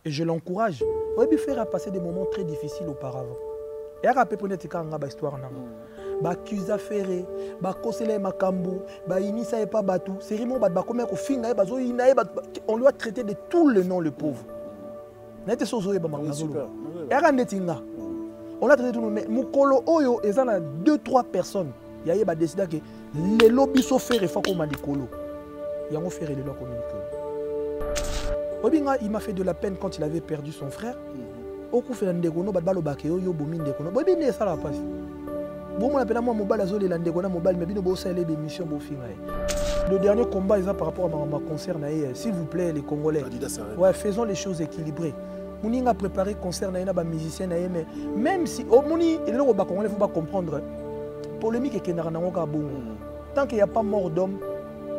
Et je l'encourage. Il faire passer des moments très difficiles auparavant. Et après, peut-être qu'il y a une histoire. Bakuza ferré, bakosele makambu, inisa et pas batou. C'est vraiment on lui a traité de tous les noms le pauvre. N'était sozoé ba magazolo. Era netinga. On a traité tout le monde. Mukolo oyo ezana 2-3 personnes. Yaye ba décida que les lobbies so ferré fa comme malikolo. Yango ferré le lo communiquer. Obinga il m'a fait de la peine quand il avait perdu son frère. Oku fait ndegono ba balo bakeyo yo bomi ndegono. Bobi ne ça la passe. Bon, on appelle moi mobile azole la ndegona mobile mais bino bo ça les émissions bo finga. Le dernier combat est par rapport à ma concert s'il vous plaît les Congolais. Ouais, faisons les choses équilibrées. Mouninga a préparé concert na ba musicien na mais même si au mouni il le ba Congolais faut pas comprendre polémique et kenara na ngoka bon. Tant qu'il y a pas mort d'homme,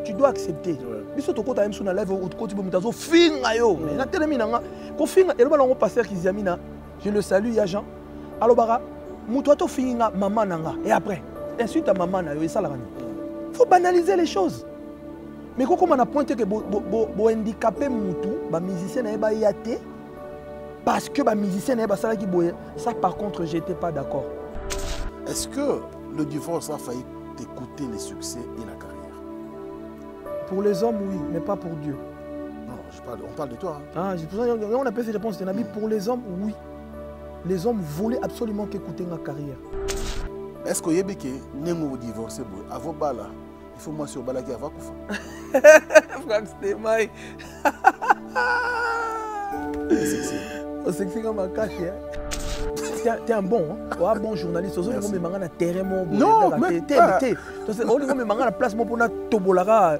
tu dois accepter. Biso to kota même sur na live ou to koti bo mutazo finga yo. Mais na telemi na ko finga et le balon pasteur qui zamina. Je le salue ya Jean. Alors bara Moutouato finga maman nanga et après insulte à maman na yo et ça la rani. Faut banaliser les choses. Mais comment on a pointé que bo handicapé moutou ba musicien na ba yaté parce que ba musicien na ba sala ki boye ça par contre j'étais pas d'accord. Est-ce que le divorce a failli t'écouter les succès et la carrière? Pour les hommes oui, mais pas pour Dieu. Non, on parle de toi. Hein. Ah, on appelle ces réponses de Nabi pour les hommes oui. Les hommes voulaient absolument qu'écouter ma carrière. Est-ce que Yébeke n'est pas divorcé avant Bala? Il faut moi sur Bala qui a vacufa. Franck Stémaï. C'est sexy comme un cachet. T'es un bon, hein? Bon journaliste. Non, mais on a place pour na tobolara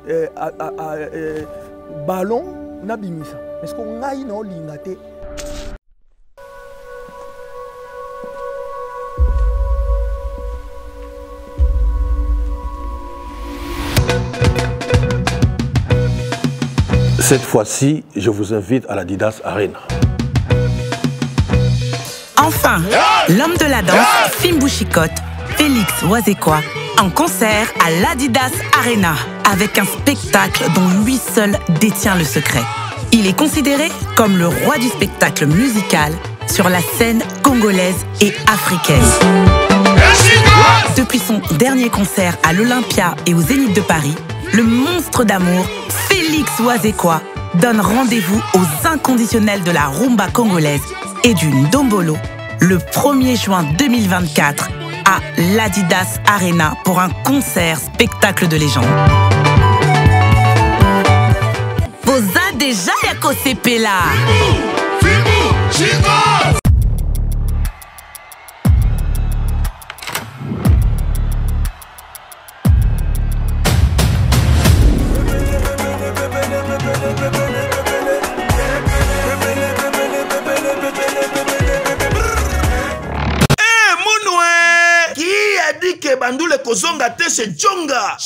ballon na bimisa. Est-ce qu'on a une lignate? Cette fois-ci, je vous invite à l'Adidas Arena. Enfin, l'homme de la danse, Fimbu Chikot, Félix Wazekwa, en concert à l'Adidas Arena, avec un spectacle dont lui seul détient le secret. Il est considéré comme le roi du spectacle musical sur la scène congolaise et africaine. Depuis son dernier concert à l'Olympia et au Zénith de Paris, le monstre d'amour, Félix Wazekwa, donne rendez-vous aux inconditionnels de la rumba congolaise et du Ndombolo le 1er juin 2024 à l'Adidas Arena pour un concert spectacle de légende. Posa déjà yako sepela. Bandule kozonga te chez Djonga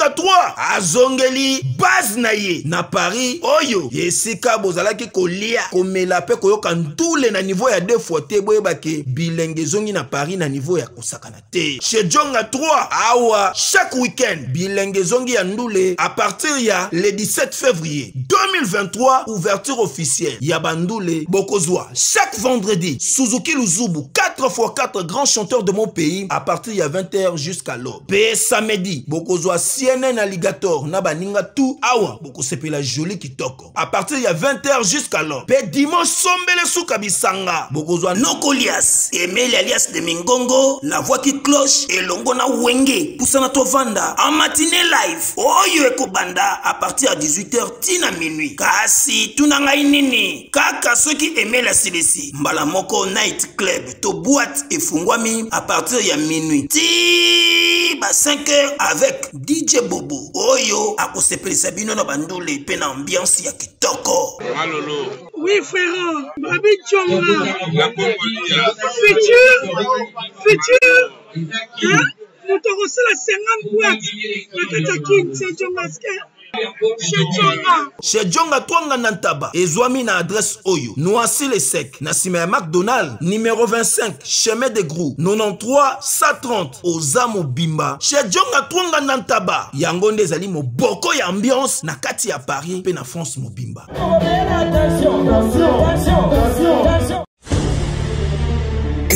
3 azongeli base na ye na Paris oyo yesika bozalaki kolia komela pe koyoka ndule na niveau ya 2 fois te boyebake bilenge zongi na Paris na niveau ya kosakana te chez Djonga 3 awa chaque week-end bilenge zongi ya ndule à partir ya le 17 février 2023 ouverture officielle ya bandule bokozwa chaque vendredi Suzuki Luzubu 4x4 grands chanteurs de mon pays à partir ya 20h jusqu'à l'aube. Pe samedi, bokozwa CNN Alligator na baninga tout awa boko sepela joli kitoko. À partir ya 20h jusqu'à l'aube. Pe dimanche sombele souka bisanga. Bokozwa Nokolias, Emeli alias de Mingongo, la voix qui cloche et longo na wenge. Poussana tovanda en matinée live. Oyo eko banda à partir à 18h tina minuit. Kasi tunanga inini. Kaka ceux qui aimaient la CDC. Mbala moko night club to boîte et fungwami à partir ya minuit. Ba 5h avec DJ Bobo Oyo akosepelisa bino na bandule pe na ambiance ya kitoko. Malolo. Oui frère, Babi Djonga. Futur. Hein? Nous t'avons reçu la 50 boîtes. La Katakin, c'est Djonga. Chez Djonga Twanga Nantaba, Ezwami na adresse Oyo, Noisy les Secs, Nassime McDonald, numéro 25, chemin de Grou, 93 130, Ozamo Bimba. Chez Djonga Twanga Nantaba, Yangonde Zali mo boko ya ambiance, na kati ya Paris, pe na France mo Bimba. Attention, attention, attention.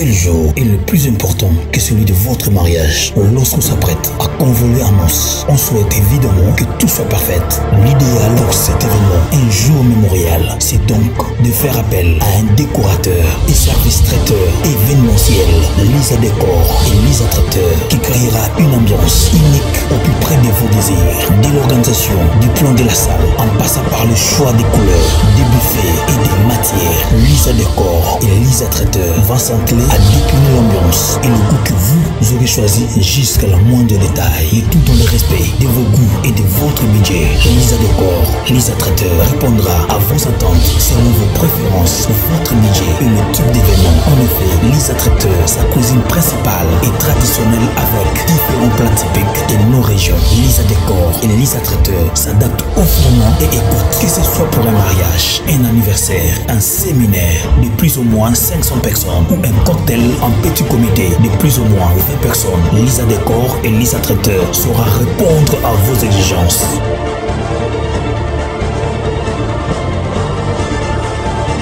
Quel jour est le plus important que celui de votre mariage? Lorsqu'on s'apprête à convoler en noces, on souhaite évidemment que tout soit parfait. L'idéal pour cet événement, un jour mémorial, c'est donc de faire appel à un décorateur et service traiteur événementiel, Lisa Décor et Lisa Traiteur, qui créera une ambiance unique au plus près de vos désirs. Dès l'organisation du plan de la salle, en passant par le choix des couleurs, des buffets et des matières, Lisa Décor et Lisa Traiteur vont s'atteler à décliner l'ambiance et le goût que vous aurez choisi jusqu'à la moindre détail, et tout dans le respect de vos goûts et de votre budget. Lisa Décor, Lisa Traiteur répondra à vos attentes selon vos préférences, votre budget et le type d'événement. En effet, Lisa Traiteur, sa cuisine principale est traditionnelle avec différents plats typiques de nos régions. Lisa Décor et Lisa Traiteur s'adaptent au format et écoutent, que ce soit pour un mariage, un anniversaire, un séminaire de plus ou moins 500 personnes ou un cocktail en petit comité de plus ou moins 20 personnes. Lisa Décor et Lisa Traiteur saura répondre à vos exigences.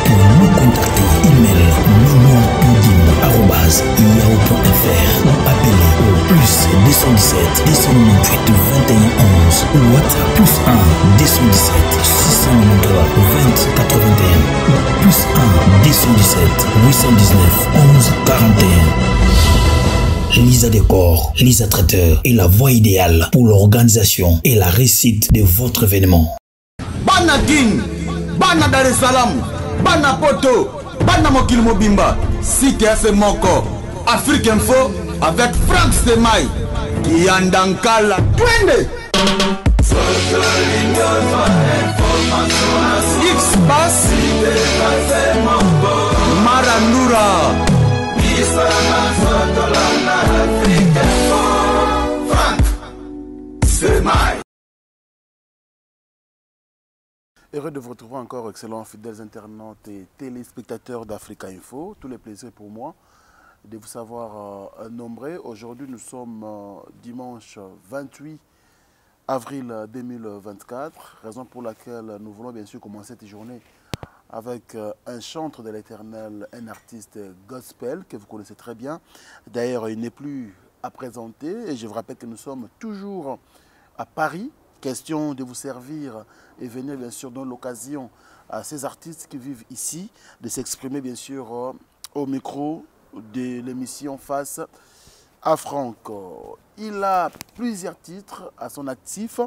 Pour nous contacter, email mignon.yahoo.fr ou appelez au plus 217 298 21 11 ou WhatsApp plus 1 217 693 20 81 ou plus 1 217 819 11 41. Lisa Décor, Lisa Traiteur est la voie idéale pour l'organisation et la réussite de votre événement. Bana King, Bana Dar es Salaam, Bana Poto, Bana Mokil Mobimba, Site FM Moko, Afrique Info avec Frank Stemai, Yandankala, Twende. X-Bass, Maranura. Heureux de vous retrouver encore, excellents fidèles internautes et téléspectateurs d'Africa Info. Tous les plaisirs pour moi de vous savoir nombrer. Aujourd'hui, nous sommes dimanche 28 avril 2024, raison pour laquelle nous voulons bien sûr commencer cette journée avec un chantre de l'Éternel, un artiste gospel que vous connaissez très bien. D'ailleurs, il n'est plus à présenter et je vous rappelle que nous sommes toujours à Paris. Question de vous servir et venir bien sûr dans l'occasion à ces artistes qui vivent ici, de s'exprimer bien sûr au micro de l'émission Face à Franck. Il a plusieurs titres à son actif,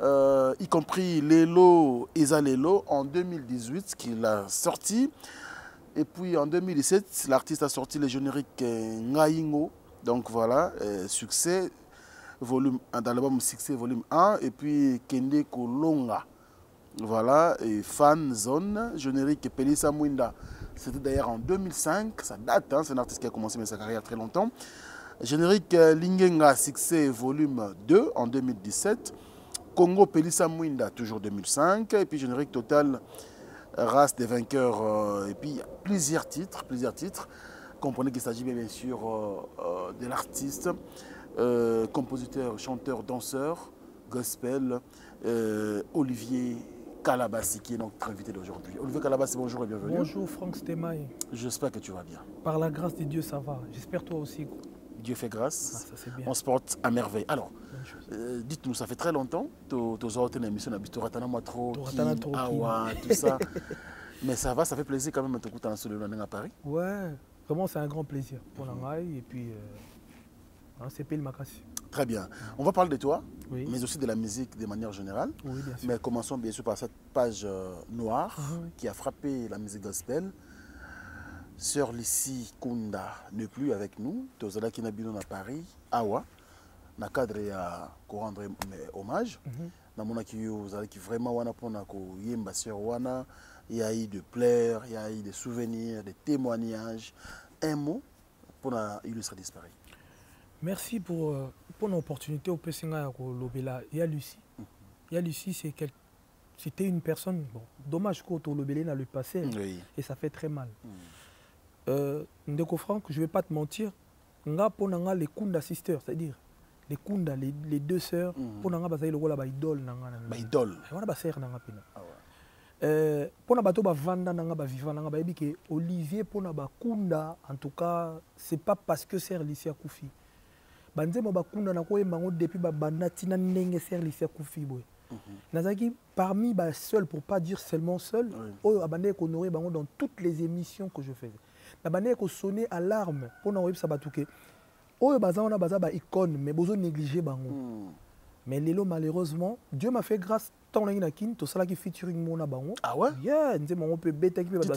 y compris Lelo Isa Lelo en 2018 qu'il a sorti. Et puis en 2017, l'artiste a sorti le générique Ngaingo. Donc voilà, succès. Volume, dans l'album Succès volume 1, et puis Kende Kolonga, voilà, et Fan Zone, générique Pelissa Mwinda, c'était d'ailleurs en 2005, ça date, hein, c'est un artiste qui a commencé sa carrière très longtemps. Générique Lingenga Succès volume 2 en 2017, Congo Pelissa Mwinda, toujours 2005, et puis générique Total Race des vainqueurs, et puis plusieurs titres, comprenez qu'il s'agit bien sûr de l'artiste. Compositeur, chanteur, danseur, gospel, Olivier Kalabassi, qui est notre invité d'aujourd'hui. Olivier Kalabassi, bonjour et bienvenue. Bonjour Franck Stemai. J'espère que tu vas bien. Par la grâce de Dieu, ça va. J'espère toi aussi. Dieu fait grâce. Ah, ça, bien. On se porte à merveille. Alors, dites-nous, ça fait très longtemps, tu as une émission, tu as tout ça. Mais ça va, ça fait plaisir quand même de te écouter à Paris. Ouais, vraiment c'est un grand plaisir pour l'Angaï et puis... c'est Pile Makassi. Très bien. On va parler de toi, oui, mais aussi de la musique de manière générale. Oui, bien sûr. Mais commençons bien sûr par cette page noire qui a frappé la musique gospel. Sœur Lissi Kunda n'est plus avec nous. Tozala qui n'habite à Paris, Awa. Dans le cadre de rendre hommage. Dans mon qui vraiment wana pona ko yemba sœur wana. Il y a eu de pleurs, il y a eu des souvenirs, des témoignages. Un mot pour illustrer disparu. Merci pour l'opportunité au PCNA. Il y a Lucie. Il y a Lucie, c'était une personne, bon, dommage qu'au Lobélé n'a le passé, oui, et ça fait très mal. Ndeko Franck, je ne vais pas te mentir, nga ponanga les Kunda sisters, c'est-à-dire les Kunda, les deux sœurs, ponanga bazaï le rôle ba idole nanga. Ba idole. Wana ba sœur nanga pina. Pour na bato ba vanda nanga ba vivant nanga ba que Olivier pour na ba kunda en tout cas c'est pas parce que Sir Licia Koufi banze mo ba kunda na ko emango depuis ba banati na ndenge Sir Licia Koufi boy nazaki parmi ba seul pour pas dire seulement seul oyo abandé ko honorer bango dans toutes les émissions que je faisais na bandé ko sonner alarme pour na web sabatuke oyo baza on a baza ba icône mais bozo négliger bango. Mais Lelo, malheureusement, Dieu m'a fait grâce tant na kin to sala ki featuring mona bango. Ah ouais? Yeah, nze mongo pe beta ki pe ba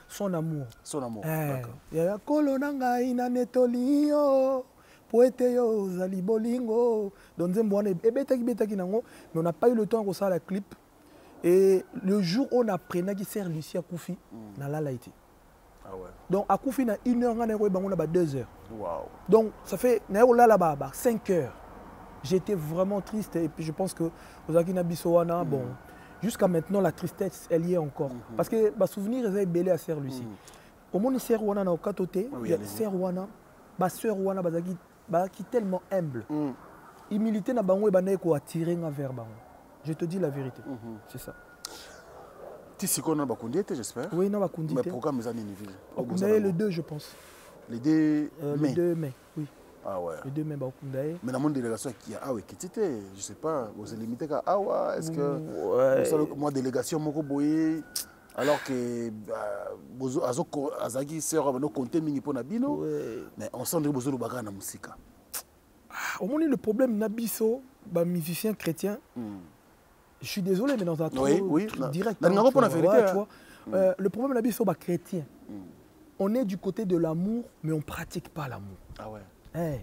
son amour. Son amour. D'accord. Ya kolona ngai na netolio. Poete yo zali bolingo. Donc nze mbwana e beta ki nango, mais on n'a pas eu le temps ko sala la clip. Et le jour où on apprenait qui sert Lucia Koufi, na la été. Ah ouais. Donc à Koufi na 1 heure ngana ko bango na ba 2 heures. Wow. Donc ça fait na yo là ba 5 heures. J'étais vraiment triste et puis je pense que Ozaki Nabisowana, bon, jusqu'à maintenant la tristesse elle y est encore. Parce que ma souvenir est belé à Sœur Lucie. Au monde Sœur Wana na okatoté, il y a Sœur Wana, ma Sœur Wana bazaki tellement humble. Humilité na bango e banaye ko attirer vers bango. Je te dis la vérité. C'est ça. Tisiko na bakundité j'espère. Oui, na bakundité. Mais pourquoi mes amis ville? Bakundité le 2 je pense. Le 2 mai. Le 2 mai, oui. Ah ouais. Le 2 mai Bakundaye. Mais dans mon délégation qui a qui était, je sais pas, vous êtes limité à Awa, est-ce que moi délégation moko boye alors que bozo azoko azaki sera no compter mingi pona bino mais on sent que bozo lo baka na musika. Au moins le problème nabiso ba musicien chrétien. Je suis désolé mais dans un truc direct. Le problème nabiso ba chrétien. On est du côté de l'amour mais on pratique pas l'amour. Ah ouais. Hey.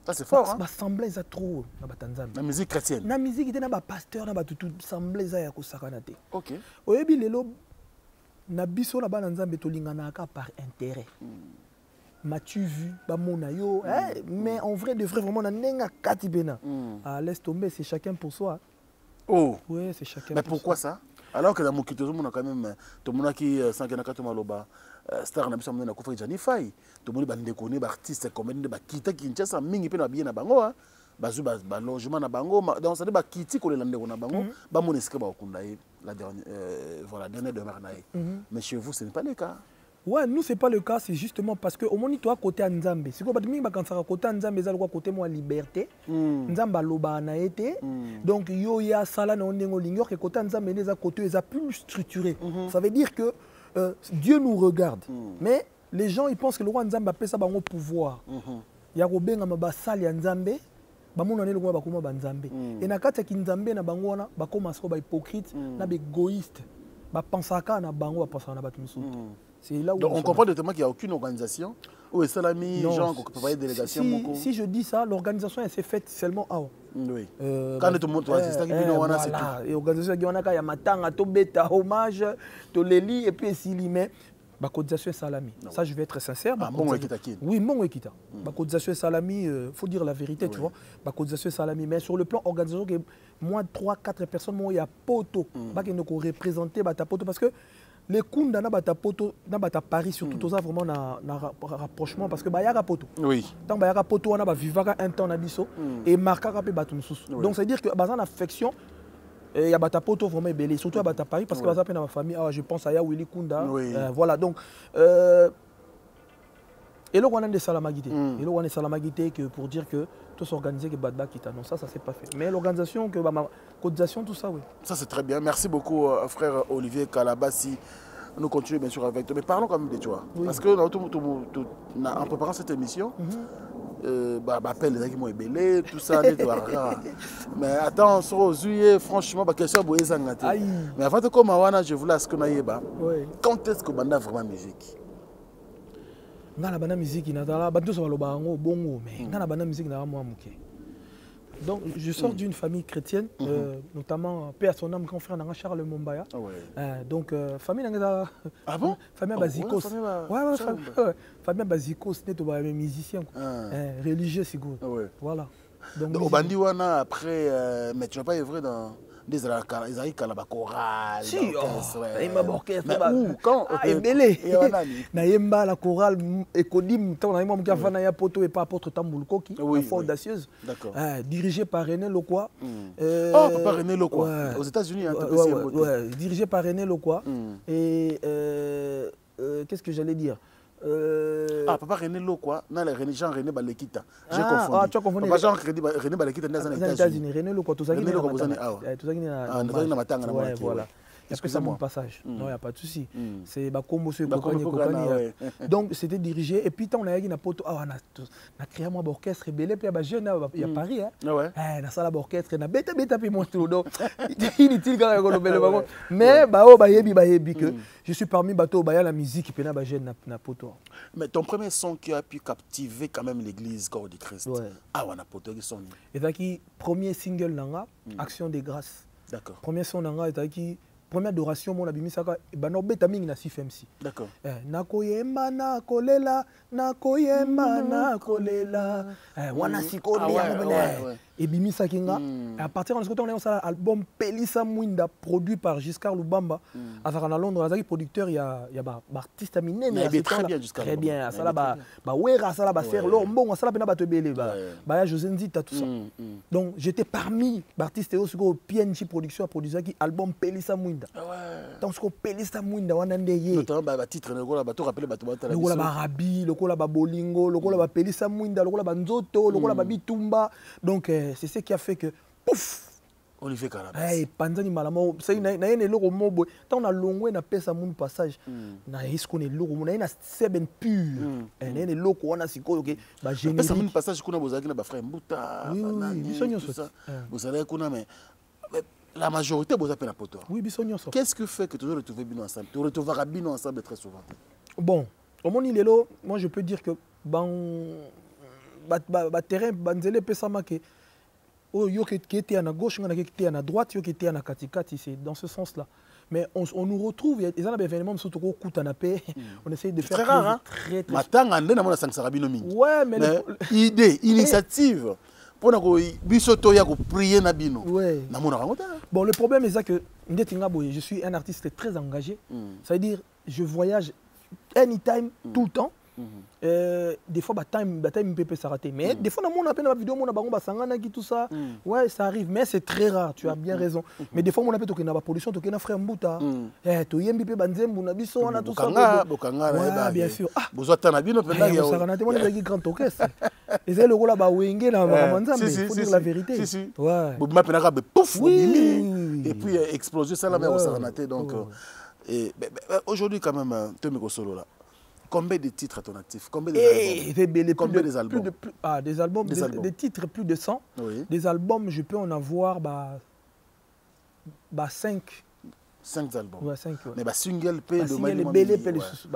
Ça c'est fort. Ça semblait ça trop na Tanzanie. La musique chrétienne. La musique était na ba pasteur na ba tout semblait ça ya ko sakanate. OK. Oyebi lelo na biso na ba nzambe to lingana ka par intérêt. M'as-tu vu ba mona yo mais en vrai de vrai vraiment na nenga kati bena. Ah laisse tomber, c'est chacun pour soi. Oh. Ouais, c'est chacun. Mais pourquoi ça? Alors que dans mon kito on a quand même tout le monde qui sankena kato maloba star na biso mona ko fa Janify tout le monde bande connaît ba artiste comme de ba kita Kinshasa mingi pe na bien na bango bazu ba logement na bango donc ça de ba kiti ko le lande na bango ba monesika ba okunda la dernière voilà dernière demeure na mais chez vous ce n'est pas le cas. Ouais, nous c'est pas le cas, c'est justement parce que au moins toi côté Nzambe. Si quoi ba mingi ba kansaka côté Nzambe za quoi côté moi liberté. Nzamba loba na été. Donc yo ya sala na ondengo lingor que côté Nzambe les a côté les a plus structuré. Ça veut dire que Dieu nous regarde. Mais les gens ils pensent que le roi Nzamba a ça bango pouvoir. Ya ko benga mabasali ya Nzambe. Ba mona ne lokoma ba koma ba Nzambe. Et na kata ki Nzambe na bango wana ba koma so ba hypocrite, na ba égoïste. Ba pensaka na bango ba pensaka na ba tumusu. Là où donc on comprend notamment qu'il n'y a aucune organisation où est salami gens qui peuvent avoir délégation. Si je dis ça, l'organisation elle s'est faite seulement à oui. Quand tout le monde c'est ça qui vient wana c'est tout. Et organisation qui wana ka ya matanga to beta hommage to leli et puis sili mais ba cotisation salami. Ça je vais être sincère, oui, mon ekita. Ba cotisation salami faut dire la vérité, tu vois. Ba cotisation salami mais sur le plan organisation que moi 3-4 personnes moi il y a poto ba qui nous représenter ba ta poto parce que les kunda na bata poto na bata Paris surtout tout ça vraiment na rapprochement parce que ba yaka poto. Oui. Tant ba yaka poto wana ba vivaka un temps na biso et marquera pe batu mususu. Donc ça veut dire que bazan affection il y a bata poto vraiment belé surtout à bata Paris parce que bazan pe na ma famille je pense à ya Willy Kunda voilà donc et là on a des salamagité. Et là on a salamagité que pour dire que tout s'organiser que badba kita non ça c'est pas fait. Mais l'organisation que ma cotisation tout ça oui. Ça c'est très bien. Merci beaucoup frère Olivier Kalabassi. Nous continuons bien sûr avec toi mais parlons quand même de toi parce que en préparant cette émission appelle les gens qui m'ont ébélé tout ça mais attends sur juillet franchement question mais avant de commencer je voulais ce que naïba quand est-ce que banda vraiment musique ngana bana musique na bantu so baloba ngo bongo mais ngana bana musique na moi muke. Donc je sors d'une famille chrétienne notamment père son âme grand frère nanga Charles Mombaya. Donc famille nanga famille Bazikos. Famille Bazikos n'est pas musicien religieux c'est good. Voilà. Donc au bandi wana après mais tu n'as pas œuvré dans Ils avaient la chorale. Si, il m'a orchestre. Mais où, quand Embélé. Naïmba, la chorale, Ekodim, tant on a eu un ya poto et pas apôtre Tamboulkoki, la foi audacieuse. D'accord. Dirigé par René Lokwa. Papa René Lokwa. Aux États-Unis, dirigé par René Lokwa. Et qu'est-ce que j'allais dire? Papa René Lokwa, Jean-René Balekita. J'ai confondu. Tu as confondu. Papa Jean-René Balekita, dans les États-Unis. René Lokwa, tout ça. René Lokwa, vous en êtes. Voilà. Excusez-moi. Passage. Non, il n'y a pas de souci. C'est Bakombo, donc, c'était dirigé. Et puis, on a eu un pote. On a créé un orchestre. Il y a jeune à Paris. On a une salle d'orchestre. On a bêta, puis moi, tout le monde. Mais, je suis parmi la musique. Et puis, jeune à poto. Mais ton premier son qui a pu captiver quand même l'église Corps du Christ. On a poto qui son. Et le premier single, Action des Grâces. D'accord. Premier son, première adoration mon abimisaka bano beta mingi na CFMC. D'accord. Nakoyemba nakolela nakoyemba nakolela wana sikoli ya mobele et bimisa kinga à partir de ce côté on a un album Pelisa Mwinda produit par Giscard Lubamba à Londres azaki producteur il y a artiste aminé mais très bien Giscard. Très bien ça là ba wera ça là ba faire lombo ça là pena ba tebele ba José Nzita tout ça. Donc j'étais parmi artistes et aussi PNJ production a produit qui album Pelisa Mwinda. Donc ce qu'on Pelisa Mwinda wana ndeye. Notamment ba titre le gola ba to rappeler ba to ba le gola ba rabi, le gola ba bolingo, le gola ba Pelisa Mwinda, le gola ba nzoto, le gola ba bitumba. Donc c'est ce qui a fait que pouf Olivier Kalabas. Panzani malamo, c'est na yene logo mobo. Tant na longwe na pesa mon passage. Na isko ne logo na yena seben pur. Na yene logo wana siko ke ba génie. Pesa mon passage kuna bozaki na ba frère Mbuta. Oui, bisonyo ça. Vous savez kuna mais la majorité vous appelle à poto. Oui, bisonyo ça. Qu'est-ce que fait que tu retrouves Bino ensemble? Tu retrouveras Bino ensemble très souvent. Bon, au mon ilelo, moi je peux dire que terrain banzele pesa make yo qui était à gauche, qui était à droite, yo qui était à katikati, c'est dans ce sens-là. Mais on nous retrouve, il y a des événements surtout au coup on essaye de faire très rare, hein? Très ouais, mais idée, initiative. Pour prier na bino. Ouais. Bon, le problème est ça que je suis un artiste très engagé. Ça veut dire je voyage anytime, tout le temps. Des fois, time peut s'arrêter. Mais des fois, on a une vidéo, on a tout ça. Ouais, ça arrive, mais c'est très rare, tu as bien raison. Mais des fois, on a une production, on a un frère Mbouta. Tu as un tout ça. Ouais, bien sûr. Vous êtes un bino, vous avez un grand orchestre. Et c'est le rôle là-bas, il faut dire la vérité. Ouais. Et puis, exploser ça, là, mais on s'est ranaté. Donc, aujourd'hui, quand même, Tomiko Solo là. Combien de titres à ton actif? Combien d'albums? Combien des albums? Des albums, des titres plus de 100. Oui. Des albums, je peux en avoir 5. 5 albums? Ouais, 5. Ouais. Mais single,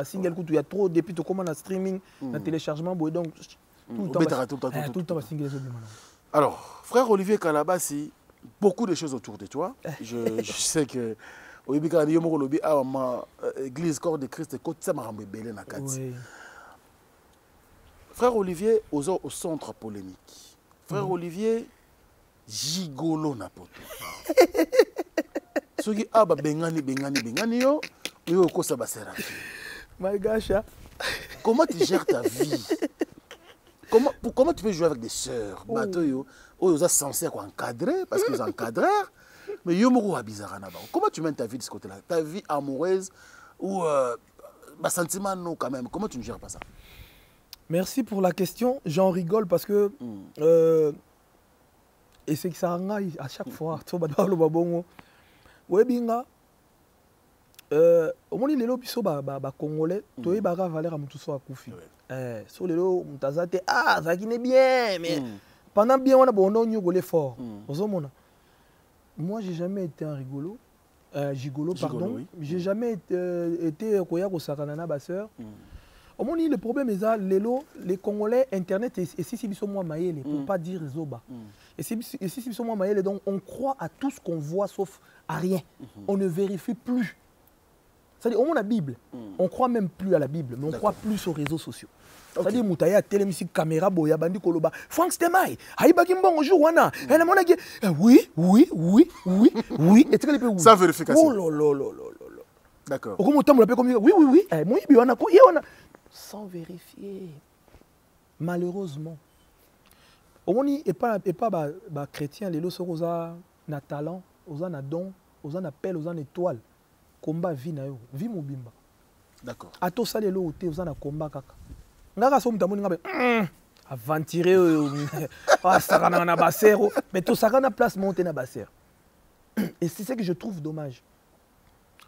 single, il y a trop, depuis tu commences à streaming, à téléchargement, donc tout le temps, single. Alors, frère Olivier Kalabas, beaucoup de choses autour de toi. Je sais que Église Corps de Christ frère Olivier au centre polémique. Frère Olivier gigolo na poto. Soki aba bengani yo ko sa basera. My gosh. Comment tu gères ta vie? Comment tu peux jouer avec des sœurs? Bato yo os censés encadrer parce qu'ils encadrent. Mais comment tu mènes ta vie de ce côté-là? Ta vie amoureuse ou sentiment non quand même? Comment tu ne gères pas ça? Merci pour la question. J'en rigole parce que et c'est que ça engaille à chaque fois. Au moins les biso congolais, toi il baga valeur à mutuso akufi. So les lo mutazate ça qui n'est bien mais pendant bien on a bon on y fort. Moi, j'ai jamais été un gigolo, pardon. Oui. J'ai jamais été koya sakanana basseur. Au moins, le problème est ça, les Congolais, Internet, et si c'est moi maïle, pour pas dire zoba. Et si c'est moi maïle, donc on croit à tout ce qu'on voit sauf à rien. On ne vérifie plus. C'est-à-dire, au moins la Bible, on ne croit même plus à la Bible, mais on croit plus aux réseaux sociaux. C'est-à-dire, Moutaya, télémission, caméra, boya, bandi, koloba, Frank Stemai, Aïba Kimbon, au jour, wana, elle a mon agué, oui, et tu sais, sans vérification. Oh là. D'accord. Au moment où on l'appelle comme oui, moi, il y en a, sans vérifier. Malheureusement. Au moins, et pas chrétien, les lots sont aux talent, aux don, aux appel, aux étoiles. Combat vie na yo, vie mobimba. D'accord. Ato ça les lots aux combat kaka. Ngaka so mtamoni ngabe aventurer ça na basero, mais tout ça na place monter na basero. Et c'est ce que je trouve dommage.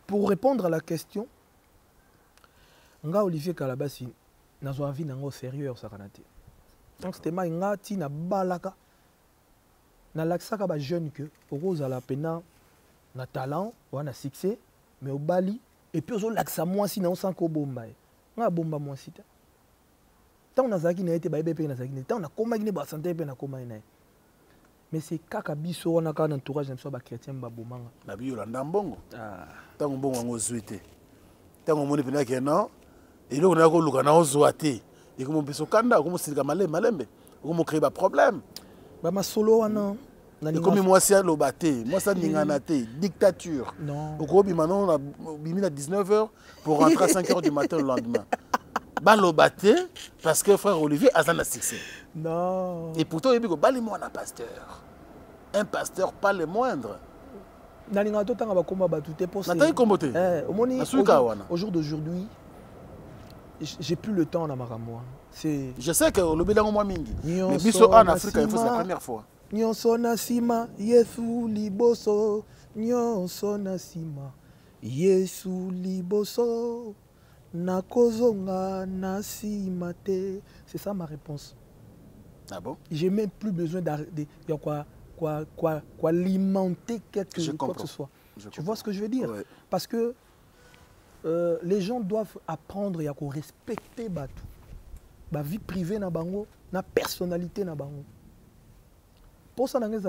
Pour répondre à la question, nga Olivier Kalabasi nazwa vie nango sérieux ça kanate. Donc c'était ma ngati na balaka na laksaka ba jeune que rose à la pena na talent ou na succès mais au bali et puis au laksa moi si na on sans ko bomba nga bomba moi si ta tant na zaki na été ba bébé na zaki tant na koma ni ba santé pe na koma na mais c'est kaka biso on a ka entourage na so ba chrétien ba bomanga na bi yolanda mbongo tant mbongo ngo zuite tant moni pena ke non et là on a ko luka na ozwate et comme biso kanda comme silika malembe comme créer ba problème ba masolo wana. Et comme moi, c'est l'obaté, moi, c'est l'inganaté, dictature. Non. Au gros, maintenant, on a mis à 19h pour rentrer à 5h du matin le lendemain. Bah, l'obaté, parce que frère Olivier a un succès. Non. Et pourtant, il dit que bah, moi, un pasteur. Un pasteur, pas le moindre. Au jour d'aujourd'hui, j'ai plus le temps dans ma ramoa. Je sais que le bilan moi mingi. Mais biso en Afrique, c'est la première fois. Nyonso na sima Yesu liboso, nyonso na sima Yesu liboso, nakozonga na sima te. C'est ça ma réponse. Ah bon? J'ai même plus besoin alimenter quoi que ce soit. Tu vois ce que je veux dire? Ouais. Parce que les gens doivent apprendre à respecter la vie privée na bango, na personnalité na bango. Pour ça, mais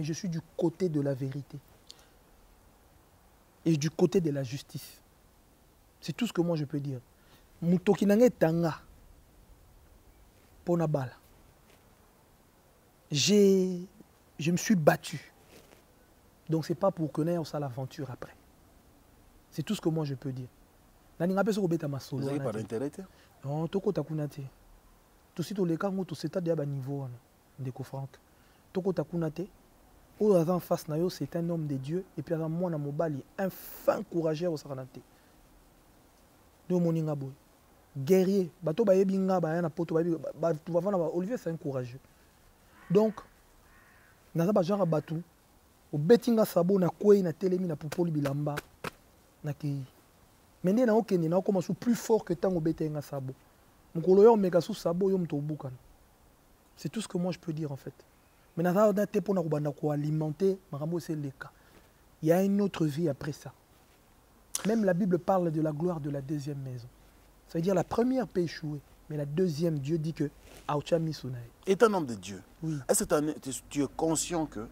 je suis du côté de la vérité et du côté de la justice. C'est tout ce que moi je peux dire. Mutoki nange tanga pona bala. Je me suis battu. Donc c'est pas pour connaître ça l'aventure après. C'est tout ce que moi je peux dire. Vous n'avez pas d'intérêt? Non, toko takunate. Tout si les cas où tout c'est à niveau de Franck. Toko takunate. Ou en face na yo c'est un homme de Dieu et puis moi na mobali un fin courageux au saranate. De moninga boy. Guerrier, bato ba yebinga ba na poto ba tu vas voir Olivier c'est un courageux. Donc naza ba genre batu au bettinga sabo na kwei na telemi na popoli bilamba na ki. Mais na okende na commence plus fort que tant au bettinga sabo. C'est tout ce que moi je peux dire en fait. Mais pour alimenter, c'est le cas. Il y a une autre vie après ça. Même la Bible parle de la gloire de la deuxième maison. Ça veut dire la première peut échouer, mais la deuxième, Dieu dit que est un homme de Dieu. Oui. Est-ce que tu es conscient que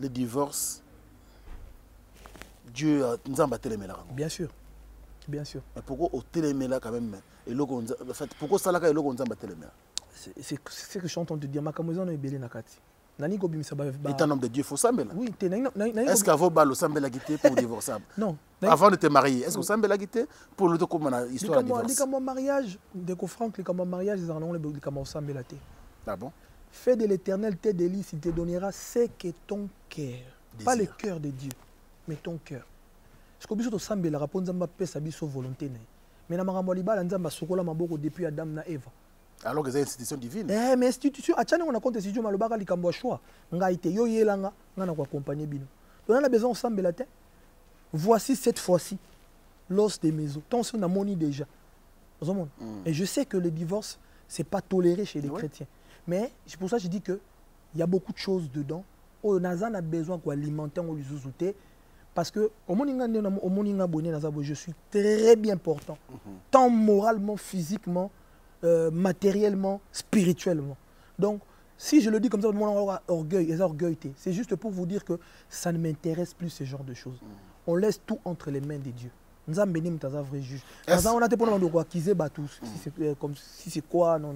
le divorce, Dieu nous a battu les mélanges? Bien sûr. Bien sûr. Mais pourquoi au téléméla quand même? En fait, pourquoi ça là quand on a battu les mélanges? C'est ce que je suis en train de dire. Ma camoison est belle nakati. Est un homme de Dieu, il faut s'embêter. Oui, est-ce qu'avant balo s'embêter guité pour divorcer? Non. Avant de te marier, est-ce que s'embêter guité pour le comme histoire de divorce? Les mariage, de Franck, les mariage, ils en ont les s'embêter. Ah bon? Fais de l'Éternel tes délices, il te donnera ce que ton cœur, pas le cœur de Dieu, mais ton cœur. Parce que biso s'embêter la réponse nzamba pesa biso volonté né. Mais na makambo libala nzamba sokola maboko depuis Adam na Eva. Alors que c'est une institution divine. Mais institution, on a compte institution malobaka likambo choix. Nga ite yo yelanga, nga na ko accompagner bino. Donc on a besoin ensemble la terre. Voici cette fois-ci l'os des maisons. Tant on a moni déjà. Et je sais que le divorce c'est pas toléré chez les chrétiens. Mais c'est pour ça que je dis que il y a beaucoup de choses dedans. On a besoin d'alimenter on les zouté parce que je suis très bien portant, tant moralement, physiquement, matériellement, spirituellement. Donc, Si je le dis comme ça, mon orgueil, c'est juste pour vous dire que ça ne m'intéresse plus ce genre de choses. On laisse tout entre les mains des dieux. Nous avons béni un vrai juge. On a été pour nous acquiser tous. Si c'est quoi, non.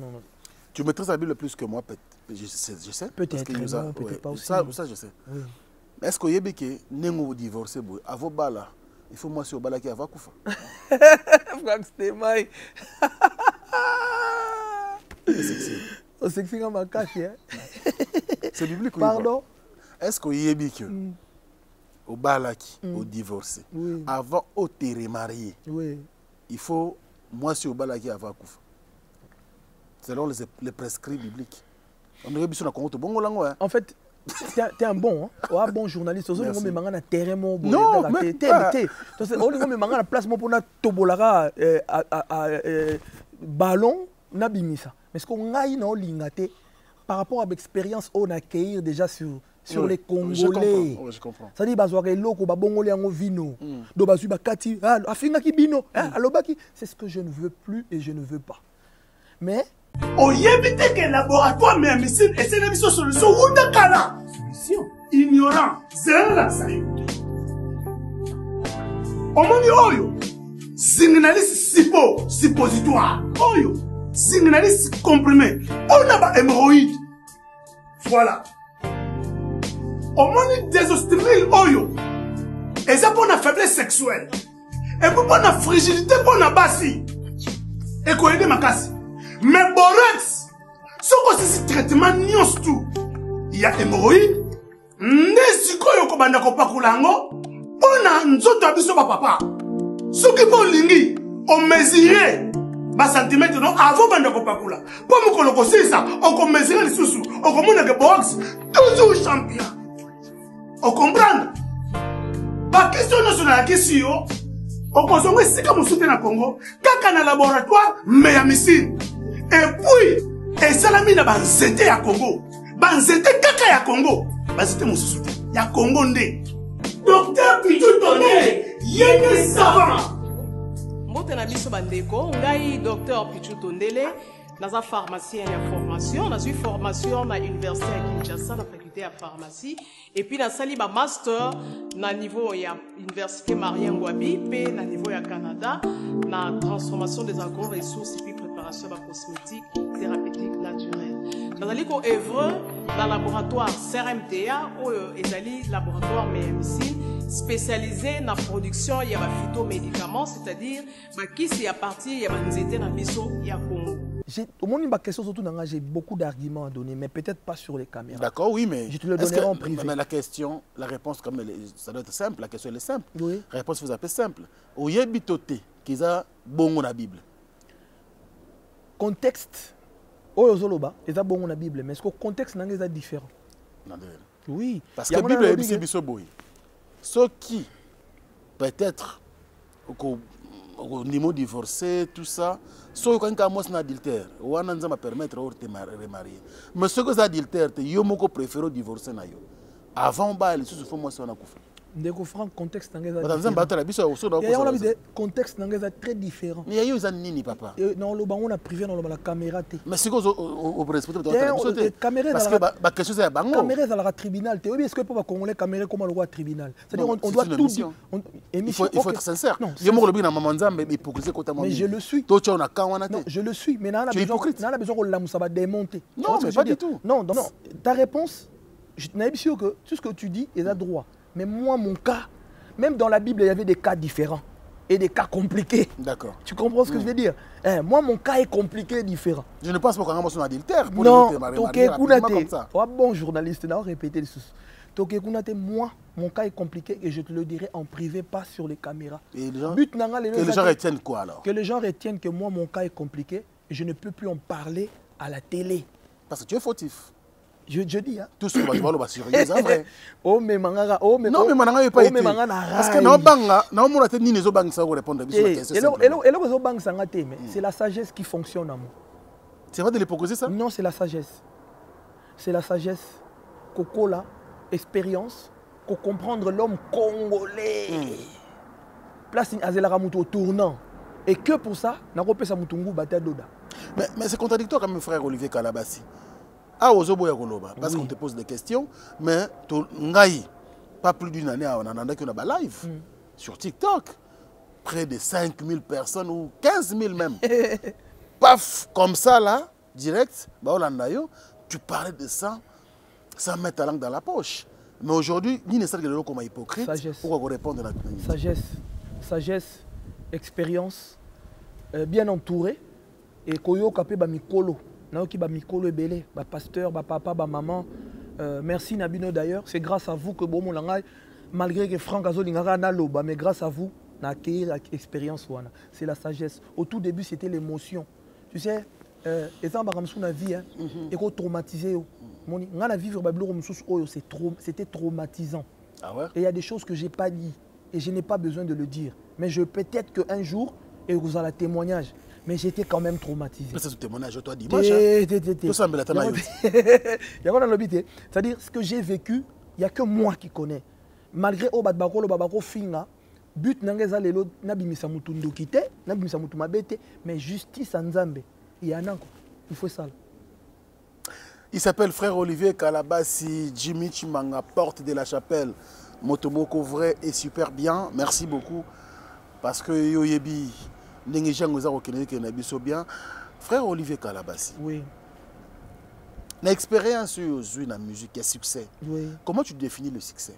Tu maîtrises la Bible plus que moi, je sais. Peut-être, peut-être pas aussi. Ça, je sais. Oui. Est-ce que vous avez un divorcé à vos balles? Il faut moi sur bala qui a Koufa. Franck Stémaï. C'est sexy. C'est sexy comme un cachet. C'est biblique. Pardon? Est-ce que vous avez au balaki, au divorcé, avant de te remarier, il faut moi sur balaki à Koufa. Selon les prescrits bibliques. On aurait besoin de compte bon langue. En fait, tu es un bon journaliste. Non, mais la place pour na tobolara ballon na bimisa. Mais ce qu'on a eu par rapport à l'expérience on accueillir déjà sur les Congolais. Je comprends. Ça dit bazwaka eloko ba bongolé en vino. Do bazu ba kati afinga ki bino, alobaki, c'est ce que je ne veux plus et je ne veux pas. Mais oyebite que laboratoire mais missile et c'est l'émission solution ou dakala. Solution ignorant, c'est la salle. Omoni oyo signaliste sipo suppositoire oyo signaliste comprimé on a ba hémorroïde. Voilà. Omoni désostérile oyo et ça pour la faiblesse sexuelle et pour la fragilité pour la bassi et quoi aider ma casse. Mais borax, ce que c'est traitement nios tout. Il y a hémorroïde, nesiko yoko banda ko pakulango, on a nzoto abiso ba papa. Ce qui bon lingi, on mesurait ba centimètre non avant banda ko pakula. Pour me koloko ça, on mesurer les sous, on commande que borax toujours champion. On comprend? Ba question nationale question, on consomme c'est comme soutien na Congo, kaka na laboratoire mais ya missile. Et puis, et salami na banzete ya Congo. Banzete kaka ya Congo. Banzete mosusu te. Ya Congo nde. Docteur Pichu Tondele, yene savant. Mbote na biso bandeko, ngai Docteur Pichu Tondele, naza pharmacien ya formation, naza formation na université ya Kinshasa na faculté ya pharmacie et puis na sali ba master na niveau ya université Marien Ngouabi pe na niveau ya Canada na transformation des agro-ressources et puis préparation de cosmétiques thérapeutiques naturelles. Dans le œuvre dans le laboratoire CRMTA ou ezali laboratoire MMC spécialisé dans la production de phytomédicaments, c'est-à-dire qui c'est à partir de nzete na biso ya Congo. J'ai beaucoup d'arguments à donner, mais peut-être pas sur les caméras. D'accord, oui, mais je te le donnerai en privé. Mais la question, la réponse, comme ça doit être simple, la question elle est simple. Oui. La réponse vous appelle simple. Où y a bitoté qu'ils a bon la Bible. Contexte, oyozoloba, ils a bon la Bible, mais est-ce que le contexte est différent? Oui. Parce que la Bible est bisoboy. Ce qui peut-être au niveau divorcé, tout ça, soit quand on a un adultère, on va permettre de te remarier. Mais ce que c'est adultère, yo moko préfère divorcer na yo. Avant ba les sous faut moi ça on a coufé. Ndeko franc contexte nangeza. Contexte nangeza très différent. Mais yo za nini papa? Non le bango na privé dans la caméra té. Mais c'est que au respecter la caméra parce que ba question c'est bango. Caméra dans la tribunal té. Oui est-ce que pour congolais caméra comme le roi tribunal. C'est-à-dire on doit tout il faut être sincère. Yo mo le bien na mamanzambe hypocrisie côté moi. Mais je le suis. Toi tu on a quand on a Non, je le suis mais on a besoin qu'on la moussa va démonter. Non, mais pas du tout. Non, ta réponse je n'ai pas sûr que tout ce que tu dis est à droit. Mais moi, mon cas, même dans la Bible, il y avait des cas différents et des cas compliqués. D'accord. Tu comprends ce que je veux dire? Moi, mon cas est compliqué et différent. Je ne pense pas qu'on a son adultère pour non, comme ça. Bon journaliste, n'a répété les choses. Moi, mon cas est compliqué et je te le dirai en privé, pas sur les caméras. Et les gens, que les gens retiennent quoi alors? Que les gens retiennent que moi, mon cas est compliqué et je ne peux plus en parler à la télé. Parce que tu es fautif. Je dis, hein. Tout ce qu'on va voir, c'est vrai. Oh, mais mangara, oh, mais non, mais mangara n'est pas été. Parce que non, banga, non, mon até ni les autres ça répondre à question. Et là, les autres ça mais c'est la sagesse qui fonctionne en moi. C'est vrai de l'hypocrisie ça? Non, c'est la sagesse. C'est la sagesse. Coco expérience, pour comprendre l'homme congolais. Place Azela au tournant. Et que pour ça, n'a pas ça mutungu batadoda. Mais c'est contradictoire quand même, frère Olivier Kalabassi. Ah, Ozobo Yakoloba, parce qu'on te pose des questions, mais Ngaï, pas plus d'une année, on en a qu'on a live sur TikTok. Près de 5 000 personnes ou 15 000 même. Paf, comme ça là, direct, tu parlais de ça sans mettre ta langue dans la poche. Mais aujourd'hui, ni ne sait que comme hypocrite. Sagesse. Pourquoi vous répondre à la sagesse, sagesse, expérience, bien entouré. Et koyo kapé ba mikolo, naoki ba mikolo ebele, ba pasteur, ba papa, ba maman. Merci Nabino d'ailleurs. C'est grâce à vous que bon mon malgré que Franck Azolingara na loba, mais grâce à vous, na acquis l'expérience wana. C'est la sagesse. Au tout début, c'était l'émotion. Tu sais, et ça na vie hein, et ko traumatisé yo. Moni, ngana vivre ba bloko mususu oyo c'était traumatisant. Ah ouais? Et il y a des choses que j'ai pas dit et je n'ai pas besoin de le dire. Mais je peut-être qu'un jour et vous allez témoignage. Mais j'étais quand même traumatisé. C'est ce témoignage, toi dimanche. C'est-à-dire, ce que j'ai vécu, il n'y a que moi qui connais. Malgré Obadbako, le Babako Finga, but Nangeza Lelo, Nabimisa Mutundo Kite, Nabimisa Mutumabete, mais justice en Zambé. Il y en a encore. Il faut ça. Il s'appelle Frère Olivier Kalabasi, Jimmy Chimanga, porte de la chapelle. Motomoko vrai et super bien. Merci beaucoup. Parce que Yoyebi. Frère Olivier Kalabasi, oui. L'expérience sur la musique et succès, oui. Comment tu définis le succès?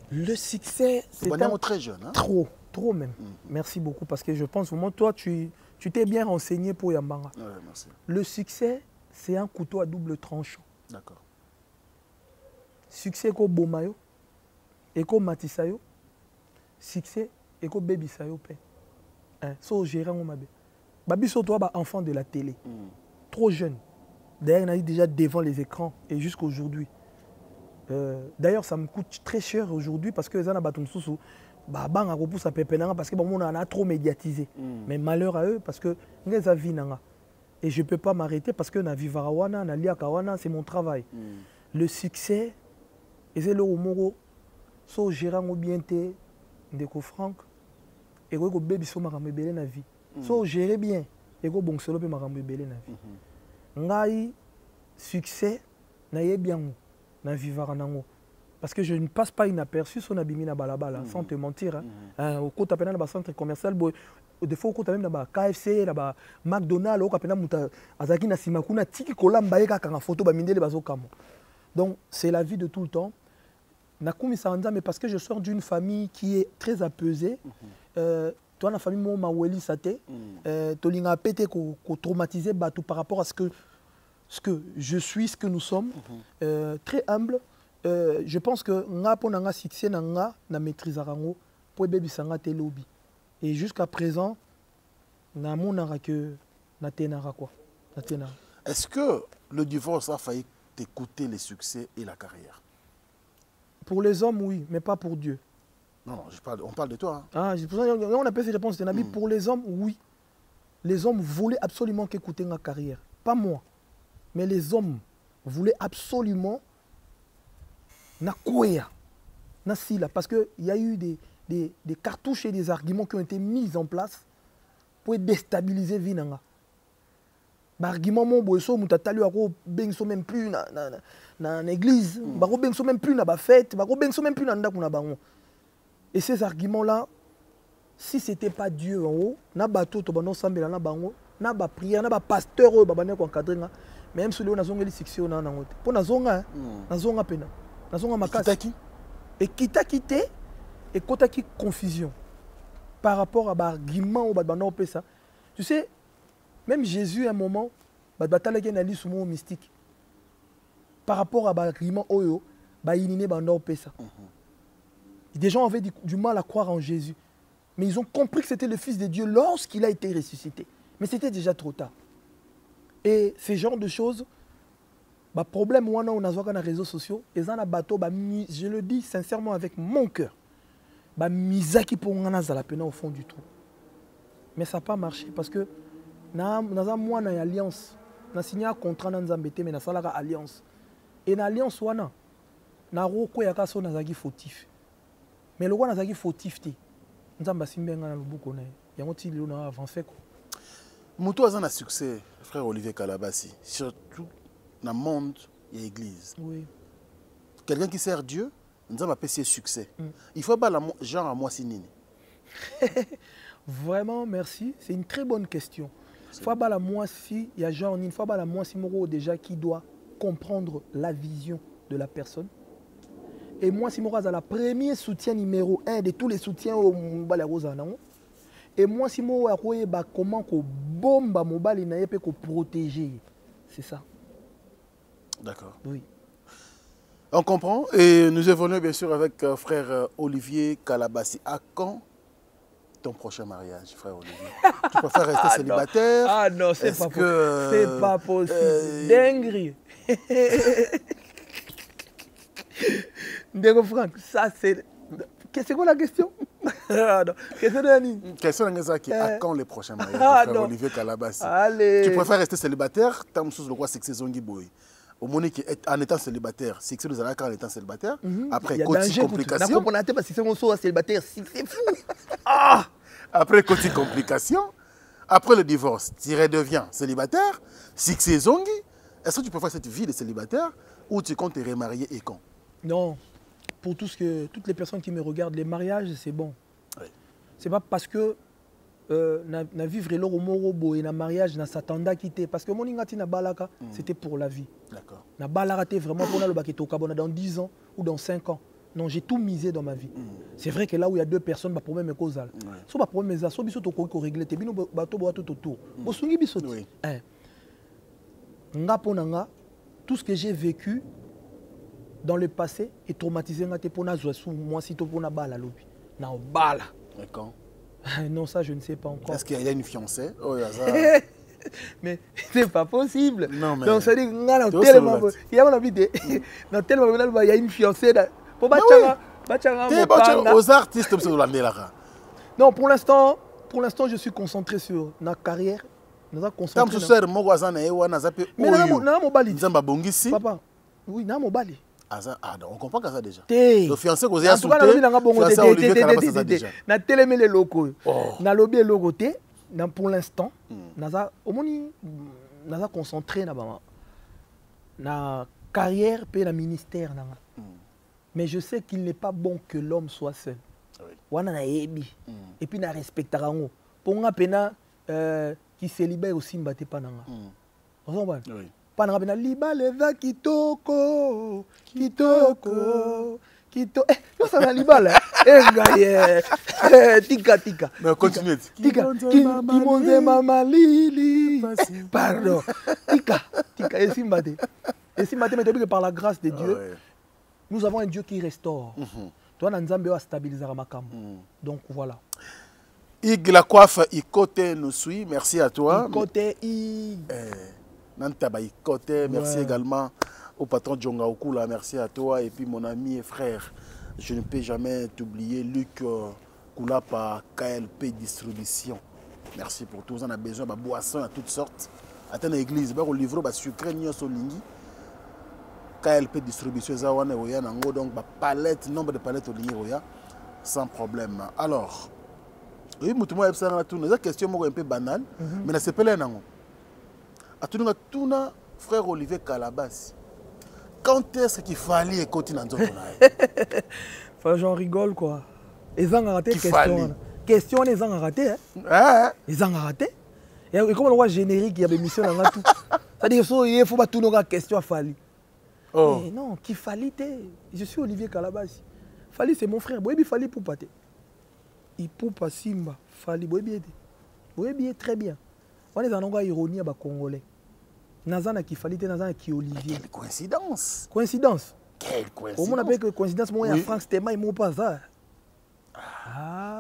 Le succès, c'est très jeune. Hein? Trop même. Merci beaucoup parce que je pense vraiment, toi, tu t'es bien renseigné pour Yambanga. Ouais, merci. Le succès, c'est un couteau à double tranchant. D'accord. Succès ko bomayo, eko matisayo, succès eko baby sayo pe. So gérant au mabe. Babi so toi enfant de la télé. Trop jeune. D'ailleurs, on a déjà devant les écrans et jusqu'à aujourd'hui. D'ailleurs, ça me coûte très cher aujourd'hui parce que les gens battu sous bang a repousse à pepenanga parce que bon on a trop médiatisé. Mais malheur à eux parce que les avis nanga. Et je peux pas m'arrêter parce que na vivarawana, na liakawana, c'est mon travail. Le succès et c'est le omoro so gérant au bien té ndeko Franck. Et que le bébé soit maramé belé na vie. So gérer bien et que bon solo pe maramé belé na vie. Ngai succès na ye bien na vivara nango parce que je ne passe pas inaperçu sur nabimi na balabala sans te mentir hein. Au côté pena na centre commercial des fois au côté même na KFC na McDonald's au kapena muta azaki na simakuna tiki kolamba eka kanga photo ba mindele bazokamo. Donc c'est la vie de tout le temps. Mais parce que je sors d'une famille qui est très apaisée. Toi, la famille Maweli Sate, tu as pété qu'on traumatisé par rapport à ce que je suis, ce que nous sommes. Très humble. Je pense que nga pour nga succès nga na maîtrise rango pour baby sanga te lobby. Et jusqu'à présent, na monara que na tenara quoi. Est-ce que le divorce a failli t'écouter les succès et la carrière? Pour les hommes, oui, mais pas pour Dieu. Non, on parle de toi. Hein. Ah, on appelle ces réponses de Nabi. Pour les hommes, oui. Les hommes voulaient absolument qu'écouter ma carrière. Pas moi. Mais les hommes voulaient absolument na kouya, na sila. Parce qu'il y a eu des cartouches et des arguments qui ont été mis en place pour déstabiliser Vinanga. Argument mon boisson mutatali ako bengso même plus na église bako bengso même plus na ba fête bako bengso même plus na ndako na bango. Et ces arguments là si c'était pas Dieu en haut na bato to bano sambela na bango na ba prière na ba pasteur o babane ko encadrer nga même si le na zongeli succès na ngote po na zonga pena na zonga makasi et kita quitté et kotaki confusion par rapport à ba argument o babano pesa. Tu sais. Même Jésus, à un moment, il y a un mystique. Par rapport à l'argument Oyo, des gens avaient du mal à croire en Jésus. Mais ils ont compris que c'était le Fils de Dieu lorsqu'il a été ressuscité. Mais c'était déjà trop tard. Et ce genre de choses, le problème, on a sur les réseaux sociaux, je le dis sincèrement avec mon cœur, misaki pour au fond du trou. Mais ça n'a pas marché parce que na moi na alliance na signé un contrat na nzambete mais na salaka alliance et na alliance wana na roko ya kaso na zaki fautif mais le na zaki fautif te nzamba simbenga na lubuko na yango ti lelo na avancer ko muto azana succès frère Olivier Kalabasi surtout dans le monde, il y a l'église. Oui. Quelqu'un qui sert Dieu, nous avons appelé succès. Il faut pas genre à moi sinini. Vraiment, merci. C'est une très bonne question. Il faut pas la moi si il y a genre il faut pas la moi si moro déjà qui doit comprendre la vision de la personne. Et moi si moro a la premier soutien numéro 1 de tous les soutiens au Mbala Rosa non. Et moi si moro a comment ko bomba mobile na yepé ko protéger. C'est ça. D'accord. Oui. On comprend. Et nous évoluons bien sûr avec frère Olivier Kalabassi. À quand ton prochain mariage, frère Olivier? Tu préfères rester célibataire? Ah non, c'est pas possible. C'est pas possible. Dinguerie. Ndego Franck, ça c'est... C'est quoi la question? Question de à quand les prochains mariages, frère Olivier Kalabassi? Allez. Tu préfères rester célibataire? Tu as le quoi c'est que c'est Zongi Boy. Au moment en étant célibataire, c'est que nous allons en étant célibataire. Après, côté complication. C'est fou. Après, côté complication. Après le divorce, tu redeviens célibataire. Si c'est Zongi, est-ce que tu préfères cette vie de célibataire ou tu comptes te remarier et quand? Non. Pour toutes les personnes qui me regardent, les mariages, c'est bon. Oui. C'est pas parce que na vivre l'or au morobo et na mariage na s'attendait à quitter parce que mon ingati na balaka c'était pour la vie. D'accord. Na balaka vraiment pour le baketo kabona dans 10 ans ou dans 5 ans. Non, j'ai tout misé dans ma vie. C'est vrai que là où il y a deux personnes ba problème causal. So ba problème ça so biso to ko régler te bino bato bo tout autour. Bo sungi biso. Nga ponanga tout ce que j'ai vécu dans le passé est traumatisé ngate pona zo sou moi si to pona bala lobi. Na bala. D'accord. Non, ça, je ne sais pas encore. Est-ce qu'il y a une fiancée? Oh, mais c'est pas possible. Non, mais... Donc, ça dit, il y a une fiancée. Aux artistes, non, pour l'instant, je suis concentré sur ma carrière. Papa, oui, on comprend ça déjà. Le fiancé que vous avez assouté, fiancé Olivier Kalabassi ça déjà. Na télémé les locaux. Na lobby logo té. Pour l'instant, naza concentré na carrière et na ministère nanga. Mais je sais qu'il n'est pas bon que l'homme soit seul. Wana na yebi. Et puis na respectera ngo. Pour nga pena qui se libère aussi mbaté pa nanga. Vous comprenez? Panama libale va kitoko kitoko kitoko ça na libale tika mais continue tika kimonze mama lili pardon tika et simbate mais par la grâce de Dieu nous avons un Dieu qui restaure toi na nzambe wa stabiliser makambo donc voilà Ig la coiffe Ikote nous suit merci à toi Ikote merci également au patron Djonga Okula, merci à toi et puis mon ami et frère, je ne peux jamais t'oublier, Luc Koulapa, KLP Distribution. Merci pour tout, on a besoin de boissons à toutes sortes. Attends l'église, au livre, sucré, KLP Distribution, donc palette, nombre de palettes au livre, sans problème. Alors, oui, une question un peu banale, mais c'est pas là. Atuna frère Olivier Kalabassi. Quand est-ce qu'il fallait écouter dans notre Enfin, j'en rigole quoi. Ils ont raté question. Question ils ont raté. Ils ont raté. Et comme on voit générique, il y a des missions dans tout. C'est-à-dire il faut pas tout nos questions à Fali. Non, qui Fali je suis Olivier Kalabassi. Fali c'est mon frère. Boyebi Fali pour pâté. Il pour pas Simba. Fali boyebi. Boyebi très bien. On est en ironie à Congolais. Nazana qui fallait Nazana qui Olivier. Quelle coïncidence. Coïncidence. Quelle coïncidence. On appelle que coïncidence moi il y a Franck Stéma et mon pas ça.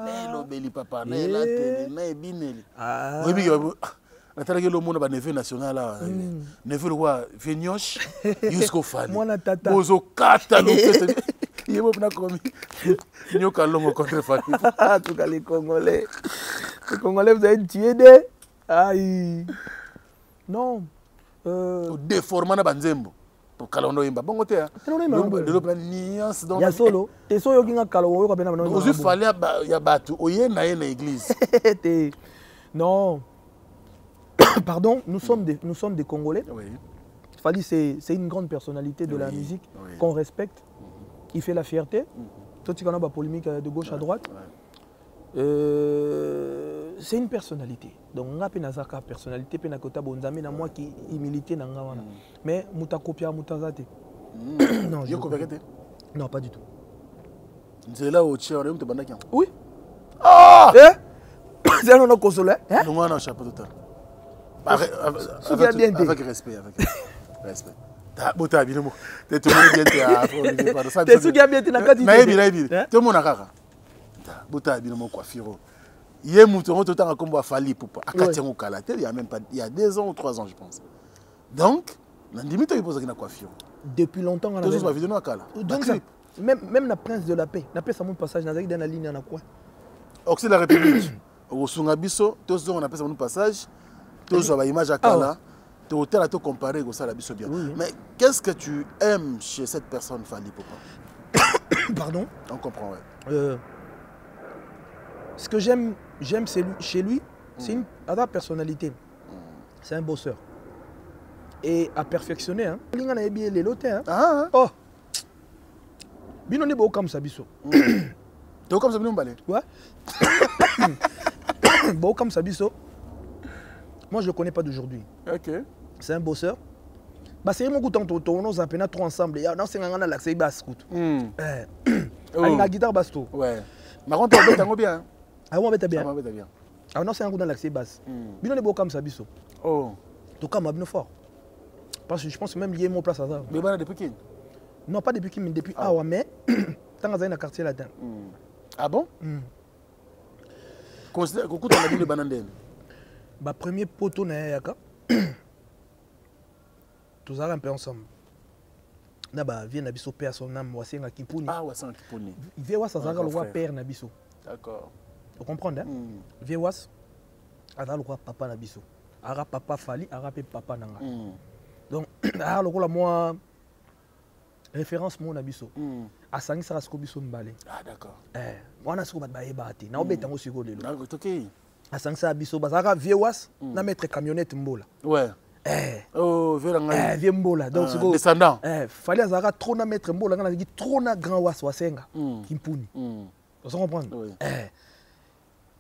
Hello Beli papa, na la télé, na bineli. Oui oui. Natala le monde ba neveu national là. Neveu roi Vignoche jusqu'au fan. Moi na tata. Bozo kata no tete. Yebo na komi. Nyoka longo contre Fati. Tout cas les Congolais. Les Congolais vous avez tué des. Aïe. Non. Déformant na banzembo. Pour Kalondo imba. Bon côté. Le plan nuance donc. Ya solo. Te so yo kinga Kalondo yo ka bena bana. Ozu fallait ya batu oye na église. Non. Pardon, nous sommes des Congolais. Oui. Fally, c'est une grande personnalité de la musique qu'on respecte, qui fait la fierté. Toi, tu connais la polémique de gauche à droite. C'est une personnalité. Donc, on a une personnalité, puis on a moi qui humilité. Mais on a copié à Moutazate. Non, je non, pas du tout. C'est là où tu es bandaki. Oui. Ah! C'est un nom consolé. Non, moi, non, je sais pas tout avec respect, avec respect. Bota bien mo. Tu tout le monde bien afro. Tu es bien tu n'as pas dit. Naïbi. Tout le monde a kaka. Bota bien mo coiffure. Hier mouton tout temps comme Fally Poupa. Akatengo kala. Il y a même pas il y a 2 ans ou 3 ans je pense. Donc, la limite il pose la coiffure. Depuis longtemps on a. Tous ma vidéo à kala. Donc même la prince de la paix, na paix ça mon passage dans la ligne na quoi. Oxy la République. Au Sungabiso, tous on appelle ça mon passage. Tous on image à kala. Tu as tout comparé au Salabiso bien. Mais qu'est-ce que tu aimes chez cette personne, Fally Poupa? Pardon? On comprend, ce que j'aime chez lui, c'est sa personnalité. C'est un bosseur. Et à perfectionner. Hein. Oh! Binone beau comme ça, biso. Tu es comme ça, Balé? Ouais. Beau comme ça, biso. Moi, je ne le connais pas d'aujourd'hui. Ok. C'est un bosseur. Bah, c'est mon goût tant on a peine trop ensemble. Non, c'est un l'accès basse. Il a guitare basto. Ouais. Mais on t'en bien. Ah, on bien. Ah non, c'est un goût dans l'accès basse. Bino ne beau comme ça, biso. Oh. Tout cas, moi, bien fort. Parce que je pense même lié mon place à ça. Mais voilà depuis qui? Non, pas depuis qui, mais depuis Awa, mais tant que dans le quartier latin. Ah bon? Considère que tu as dit le banane. Bah, premier poteau na yaka. Tous un peu ensemble. Naba vient na biso père son âme wasenga kipuni. Ah wasenga kipuni. Viewas azaka le roi père na biso. D'accord. Vous comprenez hein? Viewas azaka le roi papa na biso. Ara papa Fally, ara pe papa nanga. Donc ara le roi moi référence mon na biso. Asangi sara sko biso mbale. Ah d'accord. Moi na sko bat ba ebati. Na obeta ngo siko lelo. D'accord, OK. Asangi sara biso bazaka viewas na mettre camionnette mbola. Ouais. Oh, vieux mbola. Donc, descendant. Fallait avoir trop na mettre mbola, on a dit trop na grand wasenga. Kimpuni. Vous comprenez? Oui.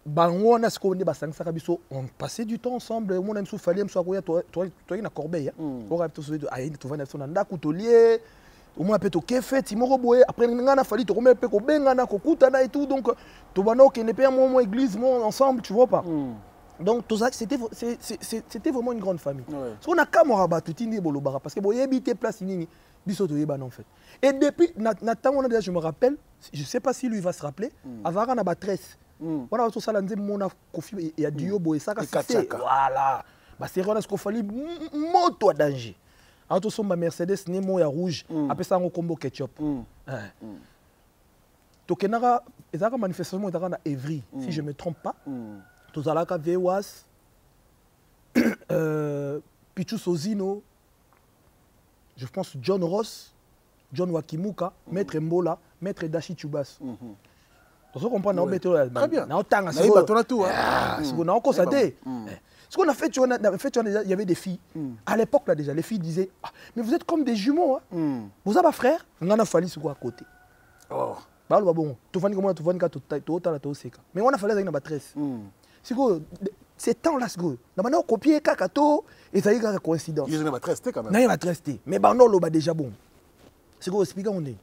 Bango na ce qu'on est basang sakabiso, on passait du temps ensemble, on a même fallait me soit toi na corbeille. On rêve tout de aïe tu vas na son anda kutolier. Au moins peut-être que fait timoro boye après ngana fallait te remettre ko benga na ko kutana et tout donc to bano qui n'est pas mon église mon ensemble, tu vois pas. Donc, c'était vraiment une grande famille. Ouais. On a Kamoraba, tout le monde, parce que vous habitez place, en fait. Et depuis, je me rappelle, je ne sais pas si lui va se rappeler, avant on a ba 13. On a tout ça, il y a Dio Boy, ça, voilà. C'est vrai qu'il fallait moto à danger. En tout cas, Mercedes, Nemo et rouge, après ça, on combo ketchup. Donc, il y a une manifestation à Evry, si je ne me trompe pas. Tous à la Vewas, Pichu Sozino, je pense John Ross, John Wakimuka, Maître Mbola, Maître Dashi Chubas. Vous comprenez? Très bien. Ce qu'on a fait, il y avait des filles. À l'époque, là déjà, les filles disaient mais vous êtes comme des jumeaux. Vous avez un frère? On a fallu se voir à côté. Bon, mais on a fallu une maîtresse. C'est temps là, on a copié Kakato et ça y est, une coïncidence. Il y a une maîtresse quand même. Il y a une maîtresse. Mais on a déjà bon. C'est quoi, expliquez on est.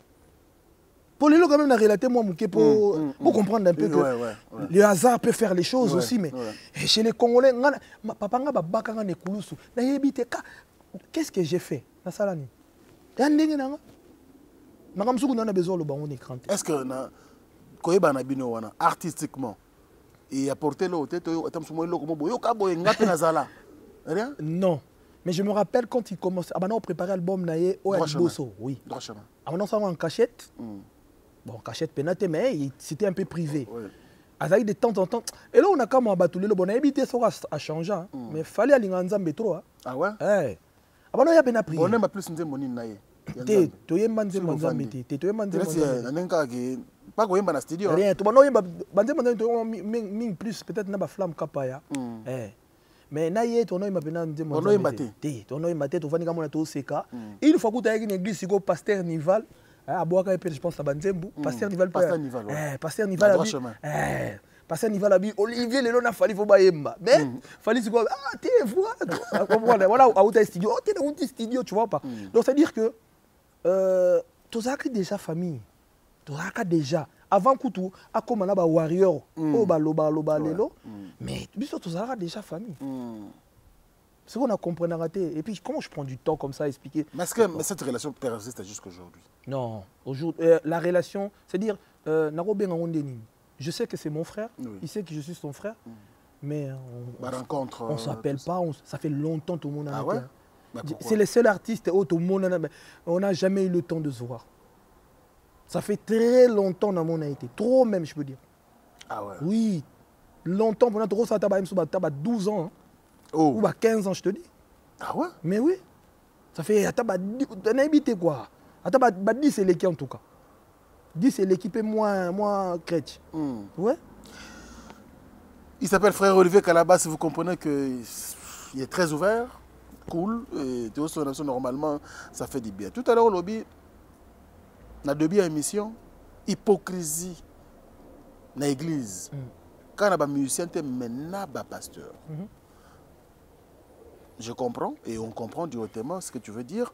Pour les gens, quand même, on a relaté moi pour comprendre un peu que le hasard peut faire les choses aussi. Mais chez les Congolais, papa n'a pas de kouloussou. Qu'est-ce que j'ai fait dans ça là? Est-ce que artistiquement, et apporter l'autre, non. Mais je me rappelle quand il commençait à préparer l'album Naye Bosso. Oui. Avant ça en cachette. Bon, cachette pénate, mais c'était un peu privé. Avec de temps en temps. Et là on a comme abattu le bon habité ça a changé mais fallait aller en Zambie trop. Ah ouais. Avant il y a bien appris. On aime plus money Naye. Tu es manzé Mozambique. Tu es manzé Mozambique. Pas qu'on na studio. Rien, tu vas non plus peut-être na ba flamme kapaya. mais na ye ton nom m'appelle ton nom mbaté ton nom mbaté to vani kama to seka une fois que tu as une église siko pasteur Nival à boaka et je pense à Banzembu pasteur Nival pasteur Nival pasteur Nival abi Olivier lelo na fali fo bayemba mais fali siko ah tu vois voilà à autre studio oh tu es dans un studio tu vois pas donc c'est à dire que tu as déjà famille tu as déjà avant que tout a comme on a ba warrior oh ba loba lelo mais biso tu as déjà famille c'est qu'on a compris raté et puis comment je prends du temps comme ça à expliquer mais est-ce que cette relation persiste jusqu'aujourd'hui? Non, aujourd'hui la relation c'est dire narobe ngondeni je sais que c'est mon frère il sait que je suis son frère mais on s'appelle pas ça fait longtemps tout le monde a c'est les seuls artistes tout le monde on n'a jamais eu le temps de se voir. Ça fait très longtemps dans mon été. Trop même, je peux dire. Ah ouais? Oui. Longtemps, pour notre ça t'a 12 ans. Hein. Oh. Ou 15 ans, je te dis. Ah ouais? Mais oui. Ça fait... T'as habité quoi? T'as 10 c'est l'équipe en tout cas. 10 c'est l'équipe et moi chrétien. Ouais. Il s'appelle Frère Olivier Kalaba, si vous comprenez qu'il est très ouvert, cool. Et normalement, ça fait du bien. Tout à l'heure, au lobby... na début émission hypocrisie na église quand on a musicien maintenant ba pasteur je comprends et on comprend directement ce que tu veux dire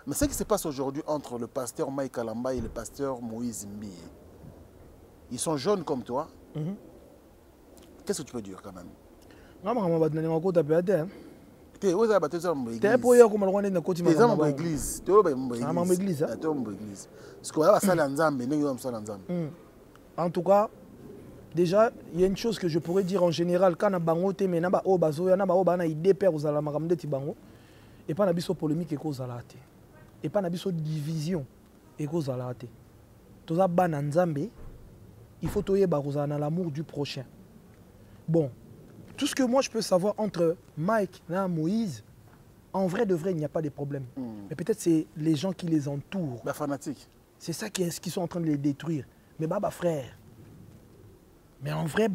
mais ce qui se passe aujourd'hui entre le pasteur Mike Kalamba et le pasteur Moïse Mbié ils sont jeunes comme toi qu'est-ce que tu peux dire quand même T'es pour église en tout cas déjà il y a une chose que je pourrais dire en général quand na bango te mais na ba o bazo ya na ba o ba na idée père aux ala makamde ti bango et pas na biso polémique et cause ala te et pas na biso division et cause ala te toza bana nzambe il faut toyeba kozala na l'amour du prochain. Bon, tout ce que moi je peux savoir entre Mike et Moïse, en vrai de vrai, il n'y a pas de problème. Mais peut-être c'est les gens qui les entourent. La fanatique. C'est ça qui sont en train de les détruire. Mais baba frère. Mais en vrai,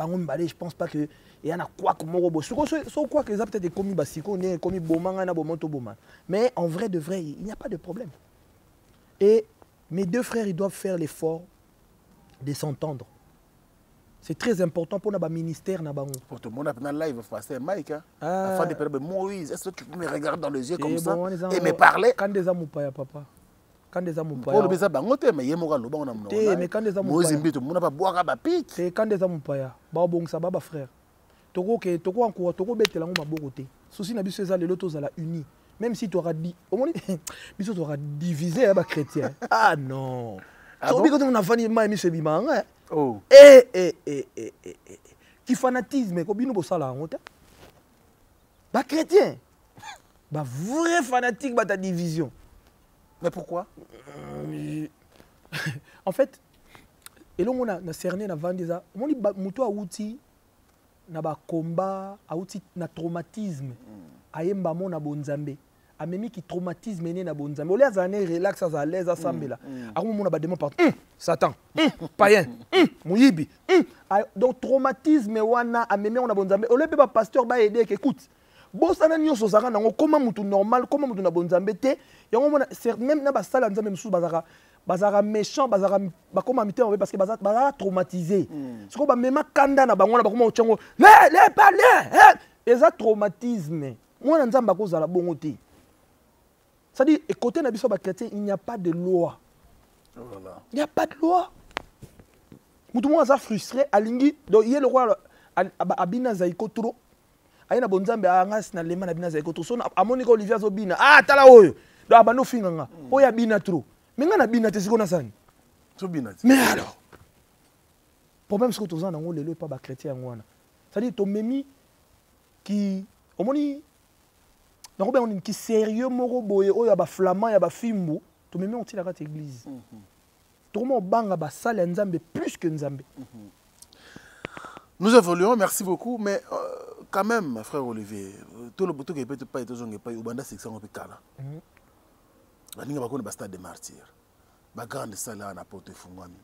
je pense pas que il y en a quoi comme robot. Ce quoi que ça peut-être commis basiko, commis boman, na bomanto boman. Mais en vrai de vrai, il n'y a pas de problème. Et mes deux frères, ils doivent faire l'effort de s'entendre. C'est très important pour notre ministère. Pour tout le monde, dans live, c'est Mike. Afin de parler, Moïse, est-ce que tu peux me regarder dans les yeux comme ça et me parler? Quand des amours, papa. Quand des amours, pour le baiser, mais il y a mon mais quand des amours, Moïse, tu ne pas boire à pique. C'est quand des amours, bon, ça va, frère. Toko encore, Toko bête la ma beauté. Souci n'a pas les lotos à la unie. Même si tu auras dit, au moins, tu auras divisé les chrétiens. Ah non. Tu as dit que tu as fait un bimang. Oh. Qui fanatisme, comme nous ça là, bah chrétien, bah vrai fanatique, bah ta division. Mais pourquoi? En fait, et là on a cerné na vandisa, on dit muto a outil na ba combat, a outil na traumatisme, ayemba mon na bonzambe. Amemi qui traumatisme né na bonzambe. Olé azane relax à l'aise à sambela. Ako mon ba démon par Satan, païen, mouyibi. Donc traumatisme wana amemi on na bonzambe. Olé ba pasteur ba aider que écoute. Bosana nyonso zaka nango comment mutu normal, comment mutu na bonzambe te. Yango mona même na ba sala nzambe msusu bazara méchant, bazara ba koma mité parce que bazara traumatisé. Ce ko ba mema kanda na bango na ba koma ochango. Les parler. Eza traumatisme. Moi nzamba ko zala bongo te. C'est-à-dire, côté de la chrétien, il n'y a pas de loi. Voilà. Il n'y a pas de loi. Tout le monde est frustré. Donc, il y a le roi Abina Zaiko Turo. Il y a un bonzambe à Angas, na lema Abina Zaiko Turo. A Monica Olivier Zobina. Ah, tala oyo. Donc, Abano Finganga. Oya Abina Turo. Mais il y a Abina Tesiko Nasani. Mais alors, le problème, c'est que tu as un pas chrétien. C'est-à-dire, tu as memi qui. On est qui sérieux moro boye o ya ba flamand ya ba fimbo to même on tire à l'église tout le monde banga ba sale nzambe plus que nzambe. Nous évoluons, merci beaucoup, mais quand même frère Olivier tout le bouton qui peut pas être zonge pas ubanda section pe kala ba ninga ba ko ba stade de martyr ba grande salle na porte fungwami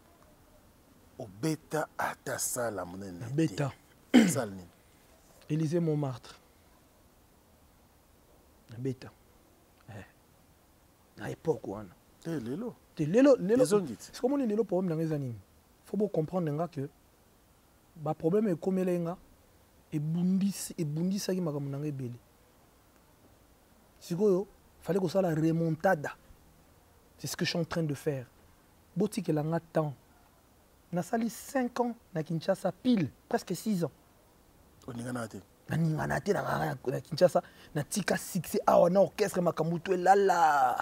o beta ata sala munene beta salle ni Élysée Montmartre. na beta na époque wana lelo c'est comme on est lelo problème dans les années faut bien comprendre que ba problème est comme les nga et bundisa qui makambo na ngebele sikoyo fallait que ça la remontada c'est ce que je suis en train de faire boti que la nga temps na sali 5 ans na Kinshasa pile presque 6 ans na Kinshasa na tika succès awa na orchestre makambo to lala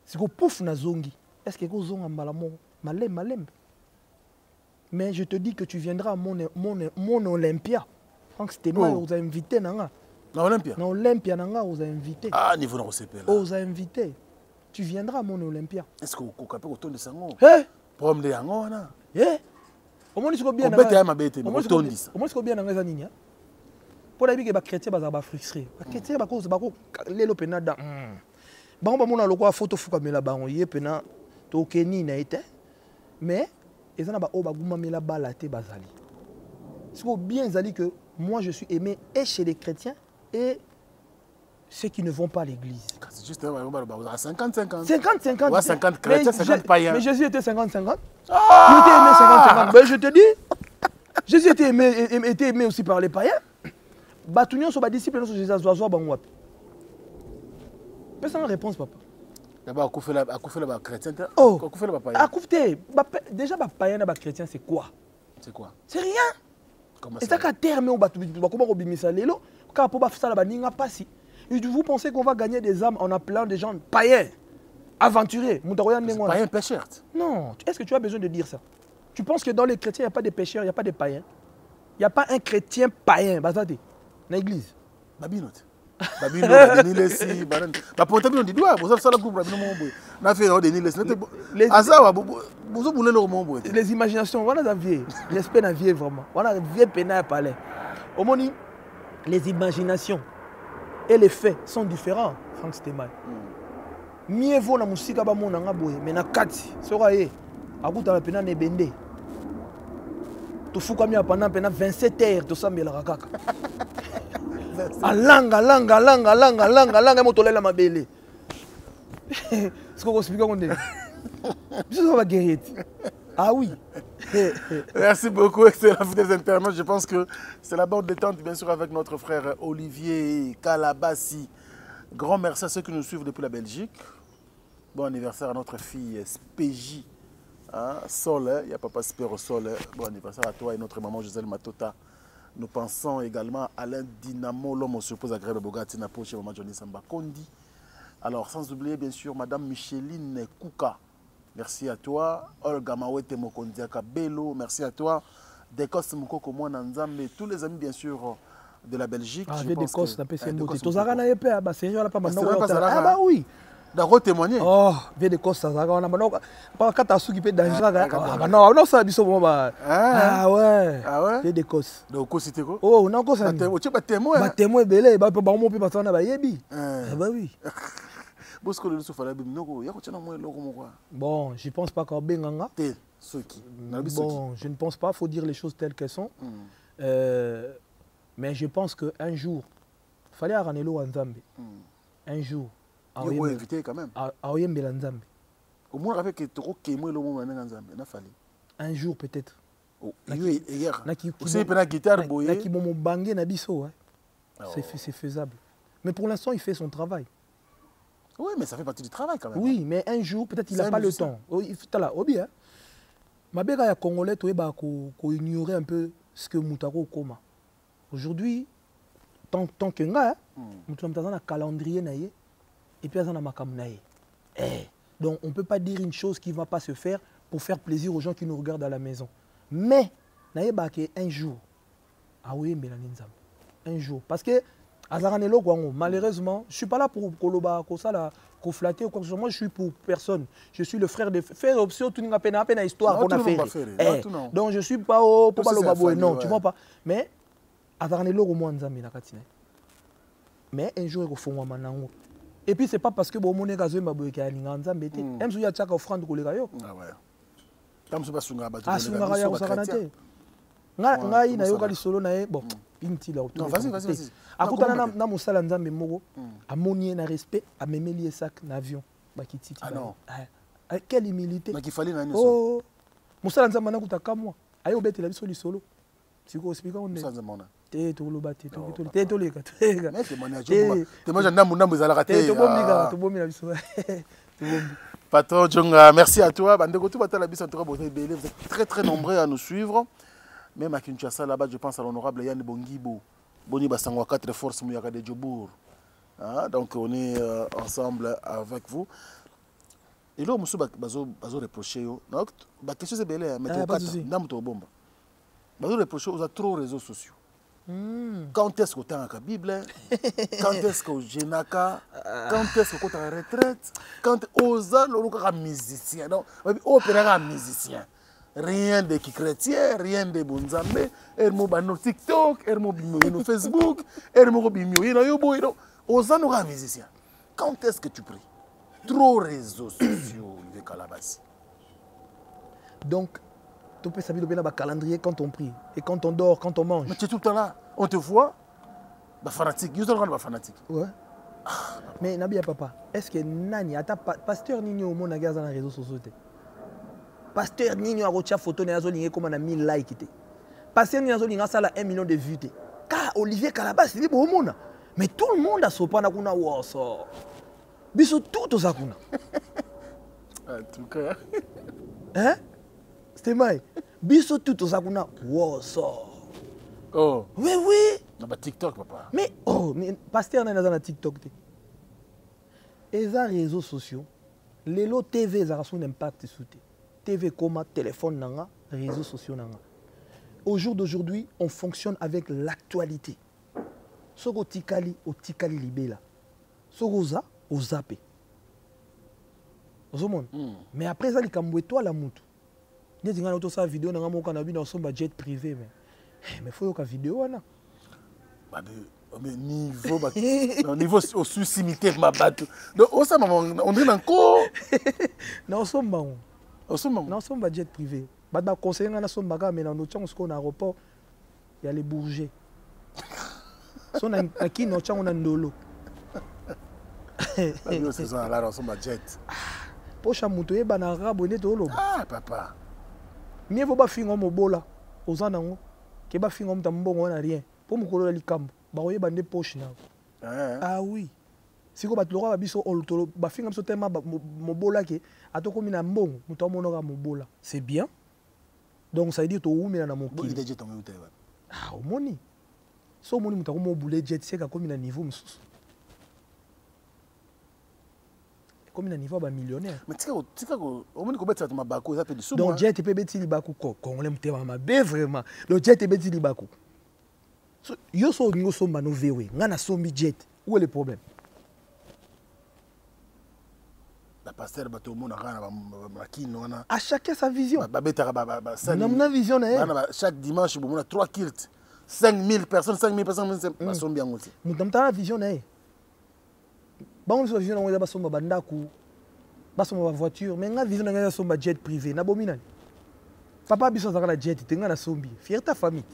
siko pouf na zongi est-ce que ko zonga mbala mo malem mais je te dis que tu viendras à mon Olympia Franck Stéma vous a invité na Olympia nanga vous a invité niveau na recépé là vous a invité tu viendras à mon Olympia est-ce que ko kapé ko tonde sango problème de yango wana au moins siko bien na mabete mo tondisa au moins siko bien na ngeza nini pour la que ba chrétien ba frustré ba chrétien ba cause ba ko lelo penada ba on ba mona lokwa photo fuka mela ba on yé pena to keni na été mais ils ont ba o ba guma mela bala te bazali siko bien zali que moi je suis aimé et chez les chrétiens et ceux qui ne vont pas à l'église. C'est juste 50-50. 50-50. Ouais, 50 chrétiens, 50 païens. Mais Jésus était 50-50. Il était aimé 50-50. Mais je te dis, Jésus était aimé aussi par les païens. Batunion sur les disciples, sur Jésus, Zoazoa, Bangwap. Personne n'a réponse, papa. D'abord, à fait la chrétien. Oh, à fait la païen. Déjà, les païens et les chrétiens, c'est quoi? C'est quoi? C'est rien. Et ça, qu'à terme, on va comment on va ça lélo, car pour faire ça, là-bas, pas si. Vous pensez qu'on va gagner des âmes en appelant des gens païens, aventuriers? Païens pécheurs. Non, est-ce que tu as besoin de dire ça? Tu penses que dans les chrétiens, il n'y a pas de pécheurs, il n'y a pas de païens? Il n'y a pas un chrétien païen, dans l'église. Babinote. Babinote, Denilesi, Baran. La portable, on dit, vous avez ça la coupe, on a fait Denilesi. Les imaginations, on a la vieille. L'esprit n'a vieille vraiment. On a la vieille peine à parler. Au moins, les imaginations et les faits sont différents, Franck Stéma. Mieux vaut la musique à Bamonanga Boy, mais na Kati, sera yé. À bout de la peine, Nebende. Tu fous comme il y a pendant 27 heures, tu sens la rakaka. Alanga, motolé ma belle. Ce qu'on explique, on est. Je suis guérir. Ah oui. Merci beaucoup, excellent fidèles internautes. Je pense que c'est la bonne détente, bien sûr, avec notre frère Olivier Kalabassi. Grand merci à ceux qui nous suivent depuis la Belgique. Bon anniversaire à notre fille Spéji. Sol, il y a papa Spéro Sol. Bon anniversaire à toi et notre maman Gisèle Matota. Nous pensons également à Alain Dynamo, l'homme au suppose agréable Bogati Napo chez maman Johnny Samba Kondi. Alors, sans oublier, bien sûr, madame Micheline Kouka. Merci à toi. Olga Mawete Mokondiaka Bello, merci à toi. Dekos Mukoko Mwananzambe, tous les amis, bien sûr, de la Belgique. Ah, Dekos, ça peut être beauté. Tozara na yepe, bah c'est pas maintenant. Ah bah oui. D'accord, témoigner. Oh, Dekos, ça va. On a maintenant pas quand t'as qui peut danger. Ah non, ça biso bon bah. Ah ouais. Ah ouais. Dekos. Donc quoi c'était quoi? Oh, non quoi ça. Tu pas témoin. Bah témoin belé, bah pas mon peut pas na yebi. Ah bah oui. Bon, je pense pas qu'on benganga. Bon, je ne pense pas, il faut dire les choses telles qu'elles sont. Mais je pense qu'un jour, il fallait Aranelo Nzambe. Un jour. Il faut inviter quand même. Nzambe. Au moins avec un jour peut-être. C'est faisable. Mais pour l'instant, il fait son travail. Oui, mais ça fait partie du travail quand même. Oui, mais un jour, peut-être il n'a pas le temps. Il fait là, bien. Ma béga ya Congolais, tu vas ignorer un peu ce que Moutaro Koma. Aujourd'hui, tant que nga, Moutaro a un calendrier naïe et puis il y a un makam naïe. Donc on ne peut pas dire une chose qui ne va pas se faire pour faire plaisir aux gens qui nous regardent à la maison. Mais, naïe un jour, ah oui, mais un jour, parce que malheureusement, je ne suis pas là pour flatter ou quoi que ce soit. Moi, je suis pour personne. Je suis le frère de faire option, tout n'a pas une histoire qu'on a fait. Donc, je ne suis pas pour le babou. Non, tu ne vois pas. Mais, mais un jour, il faut que et puis, ce n'est pas parce que mon égazo babou qui a une offrande ngai na yoka lisolo na ye bon intila non vas-y akutana na mosala nzambe moko amoni na respect amemeli ye sac na avion bakititi ah non quelle humilité mais qu'il fallait na oh mosala nzambe na kutaka moi ayo obetela biso lisolo siko expliquer on mosala nzambe te toloba te toleka mais témoignage ndambo ezalaka te tobombi na biso tobombi. Patron Djonga, merci à toi. Vous êtes très nombreux à nous suivre. Même à Kinshasa, là-bas, je pense à l'honorable Yann Bongibo. Boni Basangwa 4 forces Mouyaka de Djobour. Donc, on est ensemble avec vous. Et là, monsieur Bazo reproché. La question est belle, mais Bazo reproché aux trop réseaux sociaux. Quand est-ce que tu as la Bible? Quand est-ce que tu as quand est-ce que tu as la retraite? Quand tu as musicien? Opéra musicien. Rien de chrétien, rien de bonzambe. Ermo bano TikTok, ermo bimio Facebook, ermo bimio yobo. Oza no musicien. Quand est-ce que tu pries? Trop réseaux sociaux, le Calabassi. Donc, tu peux savoir le calendrier quand on prie et quand on dort, quand on mange. Mais tu es tout le temps là. On te voit. Fanatique. Ils sont fanatique. Ouais. Mais Nabi papa, est-ce que Nani, pasteur Nino au monde a gazé dans les réseaux sociaux? Pasteur Nino a reçu photo de Nazoli comme on a 1000 likes. Pasteur Nino a reçu 1 million de vues. Car Olivier Calabas, il est beau monde. Mais tout le monde a sopa na kuna woso. Biso tout aux akuna. En tout cas. Hein? C'était mal. Biso tout aux akuna woso. Oh. Oui, oui. Non, bah TikTok, papa. Mais, oh, mais pasteur n'a pas TikTok. Et les réseaux sociaux, les lots TV, ils ont un impact sur TV comme téléphone, réseaux sociaux. Au jour d'aujourd'hui, on fonctionne avec l'actualité. Ce que tikali, au tikali libela. Ce que au zappé. Mais après ça, il y a toi la moutou. Il y a une vidéo, dans jet privé. Mais il faut que la vidéo. Mais niveau au sous-cimetière, ma batte. Donc, on est dans le corps. Non, on sommes jet privé. On conseille à son bagage, mais dans notre chance, on a un aéroport, il y a les bourgers. Si on a qui notre chance, on a un dolo. C'est ça, là, on sommes jet. Poche à moutoyer, on a un arabe, on est dolo. Ah, papa. Mieux vaut pas finir mon bola. Aux anango. Que pas finir mon tambo, on n'a rien. Pour me coller les camps. Baroye bande poche na. Ah oui. Si ko batlora biso oltolo ba finga biso tema mobola ke atoko mina mbongo muto monora mobola. C'est bien. Donc ça veut dire to umina na mokili. Il est jet en uteba. Ah omoni. So omoni muto ko mobule jet c'est ka komi na niveau mususu. Comme na niveau ba millionnaire. Mais tika ko omoni ko betsa to mabako za pe di sumo. Donc jet pe beti libako ko congolais mutema mabe vraiment. Le jet pe beti libako. Yo so ngo somba no vewe ngana sombi jet où est le problème? La pasteur bato mona kana ba kino wana à chacun sa vision ba betaka ba na vision na chaque dimanche bo mona 3 kilts 5000 personnes ba sombi yango ti mutamta na vision na ba on so vision na ba somba bandaku ba somba voiture mais nga vision na somba jet privé na bomina papa biso za la jet tenga na sombi fier ta famille.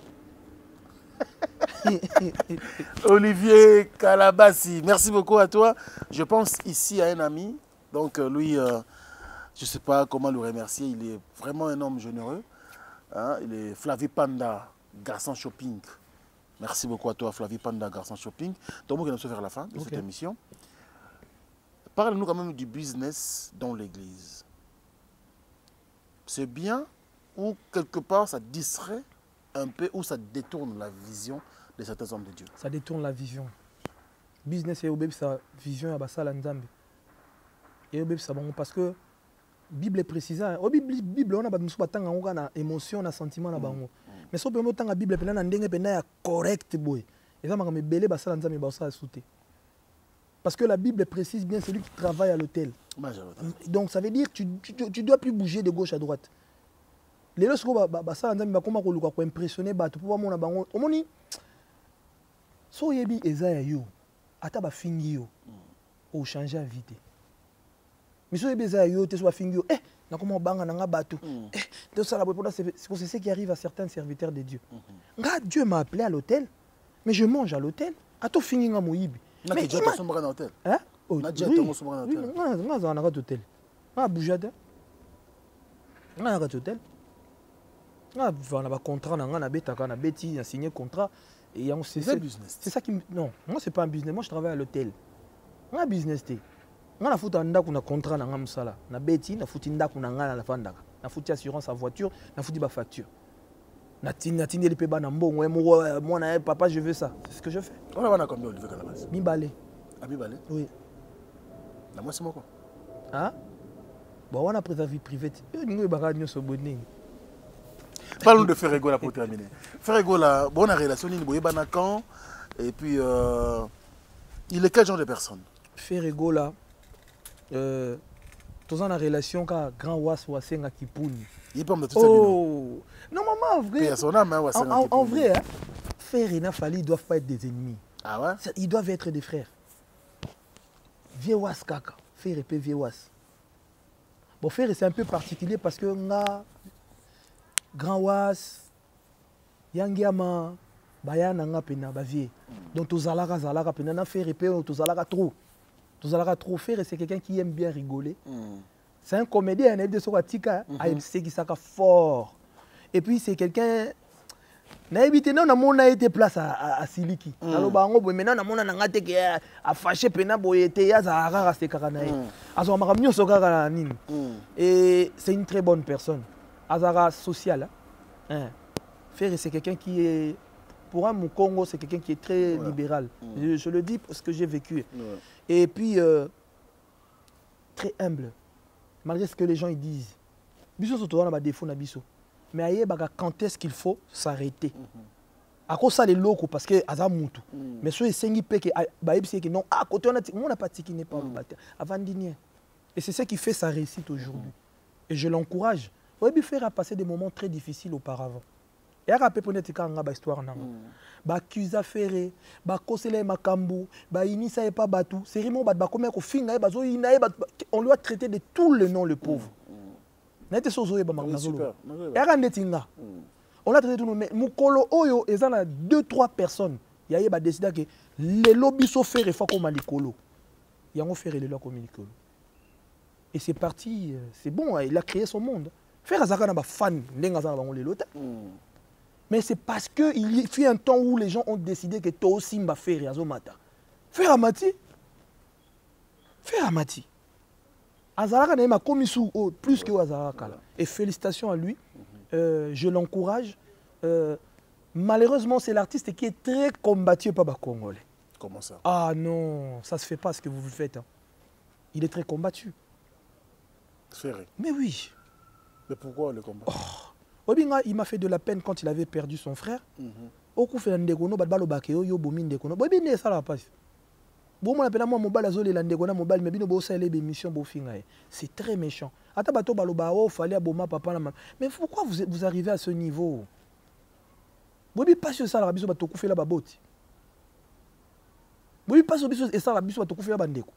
Olivier Calabassi, merci beaucoup à toi. Je pense ici à un ami. Donc lui, je ne sais pas comment le remercier. Il est vraiment un homme généreux. Hein? Il est Flavie Panda, garçon shopping. Merci beaucoup à toi, Flavie Panda, garçon shopping. Donc, nous allons se faire la fin de cette émission. Parle-nous quand même du business dans l'église. C'est bien ou quelque part ça distrait un peu ou ça détourne la vision de certains hommes de Dieu? Ça détourne la vision. Business et obéi sa vision à basala nzambe. Et obéi sa bon parce que Bible est précisant. Au Bible on a pas nous pas tant on a émotion, on a sentiment na bango. Mais so peut tant la Bible pena na ndenge pena ya correct boy. Et ça m'a me belé basala nzambe ba ça sauter. Parce que la Bible précise bien celui qui travaille à l'hôtel. Donc ça veut dire que tu dois plus bouger de gauche à droite. Les gens qui ont impressionné pour mona bango omoni so yebi ezaya yo ata ba fingi yo o changer vite mais so yebi ezaya yo te so ba fingi yo comment banga nanga batu. C'est ce qui arrive à certains serviteurs de Dieu. Dieu m'a appelé à l'hôtel, mais je mange à l'hôtel. À tout fini nga moyibi. Mais tu as sombré dans l'hôtel. Hein? Oui. On a un hôtel. On a bougade. On a un hôtel. On a un contrat, on a bêti, on a signé contrat. C'est un business. C'est ça qui. Non, moi c'est pas un business. Moi je travaille à l'hôtel. On a un business. On a foutu un contrat dans un sala. On a bêti, on a foutu un contrat dans la on a foutu assurance à voiture, on a foutu ma facture. On a tenu les pébans en bon. Moi, papa, je veux ça. C'est ce que je fais. On a combien de à la base? Bibalé. À Bibalé? Oui. Moi, c'est moi quoi? Hein? Bon, on a pris sa vie privée. Parlons de Ferrego là pour terminer. Ferrego là, bonne relation, il est bon et puis il est quel genre de personne? Ferrego là, tous en relation avec grand was wasenga kipuni. Il peut me dire oh non maman, en vrai. En vrai, hein, Fer et Nafali ne doivent pas être des ennemis. Ah ouais? Ils doivent être des frères. Vieux was kaka, Fer et P vieux was. Bon, Fer c'est un peu particulier parce que grand was, yangiama, bayana nga pena bavie. Donc tozalaka pena na Fer et P tozalaka trop. Tozalaka trop. Fer c'est quelqu'un qui aime bien rigoler. C'est un comédien, il il sait qu'il s'est fort. Et puis c'est quelqu'un. On a été place à Siliki. Maintenant, on a fâché et c'est une très bonne personne. Azara social. Fer, c'est quelqu'un qui est. Pour un Congo, c'est quelqu'un qui est très libéral. Je le dis parce que j'ai vécu. Et puis, très humble. Malgré ce que les gens ils disent. Biso surtout on a des défauts na biso. Mais quand est-ce qu'il faut s'arrêter? À cause ça les locaux parce que azamutu. Mais ceux qui peke que non à côté on n'a pas tiki n'est pas avant dîner. Et c'est ce qui fait sa réussite aujourd'hui. Et je l'encourage. Oui, faire passer des moments très difficiles auparavant. Et à rappeler pour notre histoire Bakuza ferré, bakosele makambu, inisa et pas batu, c'est vraiment bakomer ko finga bazo inae on lui a traité de tous les noms le pauvre. N'était sozo e ba magazolo. Et à netinga. On a traité tout mais mukolo oyo ezana 2-3 personnes. Yaye ba décida que les lobbies so ferré fa comme likolo. Yango ferré le lo comme likolo. Et c'est parti, c'est bon, il a créé son monde. Faire azaka na ba fan ndenga za ba ngolé lota. Mais c'est parce qu'il fut un temps où les gens ont décidé que toi aussi m'a fait Riazomata. Faire Amati. Faire Amati. Azaraka n'a pas commis sous plus que Azaraka. Et félicitations à lui. Je l'encourage. Malheureusement, c'est l'artiste qui est très combattu par les Congolais. Comment ça? Ah non, ça ne se fait pas ce que vous faites. Hein. Il est très combattu. Ferré. Mais oui. Mais pourquoi le combat? Il m'a fait de la peine quand il avait perdu son frère. Oku fait ndekono badbalo bakeo yo bomi ndekono. Bobi ne ça la passe. Bon moi appelle moi mobile azole la ndekona mobile mais bino bo sale be mission bo finga. C'est très méchant. Ata bato baloba o fallait aboma papa la maman. Mais pourquoi vous arrivez à ce niveau? Bobi pas sur ça la biso bato kufela baboti. Bobi pas sur biso et ça la biso bato kufela bandeko.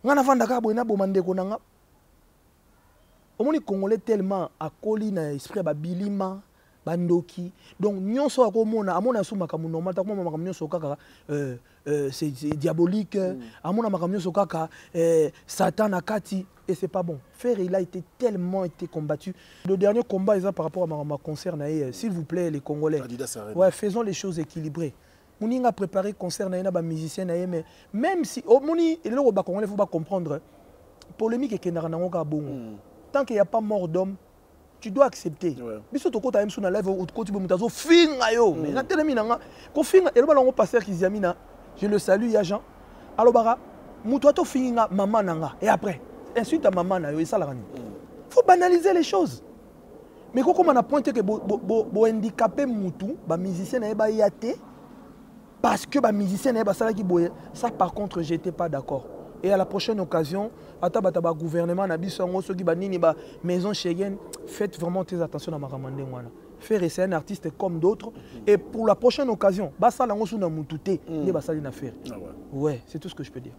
Ngana vanda ka boina bo mandeko nanga. Les Congolais tellement à colline esprit babilima bandoki donc nyonso akomona amona suma kamu normal ta komona makamyo sokaka c'est diabolique amona makamyo sokaka Satan akati et c'est pas bon. Fer il a été tellement combattu. Le dernier combat est par rapport à ma concert s'il vous plaît les Congolais. Ouais, faisons les choses équilibrées. Moni a préparé concert na ba musicien mais même si moni et le ba Congolais faut pas comprendre polémique et kenara nango ka bongo. Tant qu'il n'y a pas mort d'homme, tu dois accepter. Biso to kota emsu na live ou koti bo mutazo finga yo. Mais na telemi nanga ko finga et le balongo pasteur qui ziamina. Je le salue ya Jean. Alors bara muto to finga maman nanga et après insulte à maman na yo et ça la rani. Faut banaliser les choses. Mais comment on a pointé que bo handicapé mutu ba musicien na ba yate parce que ba musicien na ba sala ki boye ça par contre j'étais pas d'accord. Et à la prochaine occasion, le gouvernement na biso ceux qui banini ba maison Chegen, faites vraiment très attention à Maramande wana. Faire c'est un artiste comme d'autres et pour la prochaine occasion, ba sala ngo suna mututé, ne ba sali na faire. Ouais, c'est tout ce que je peux dire.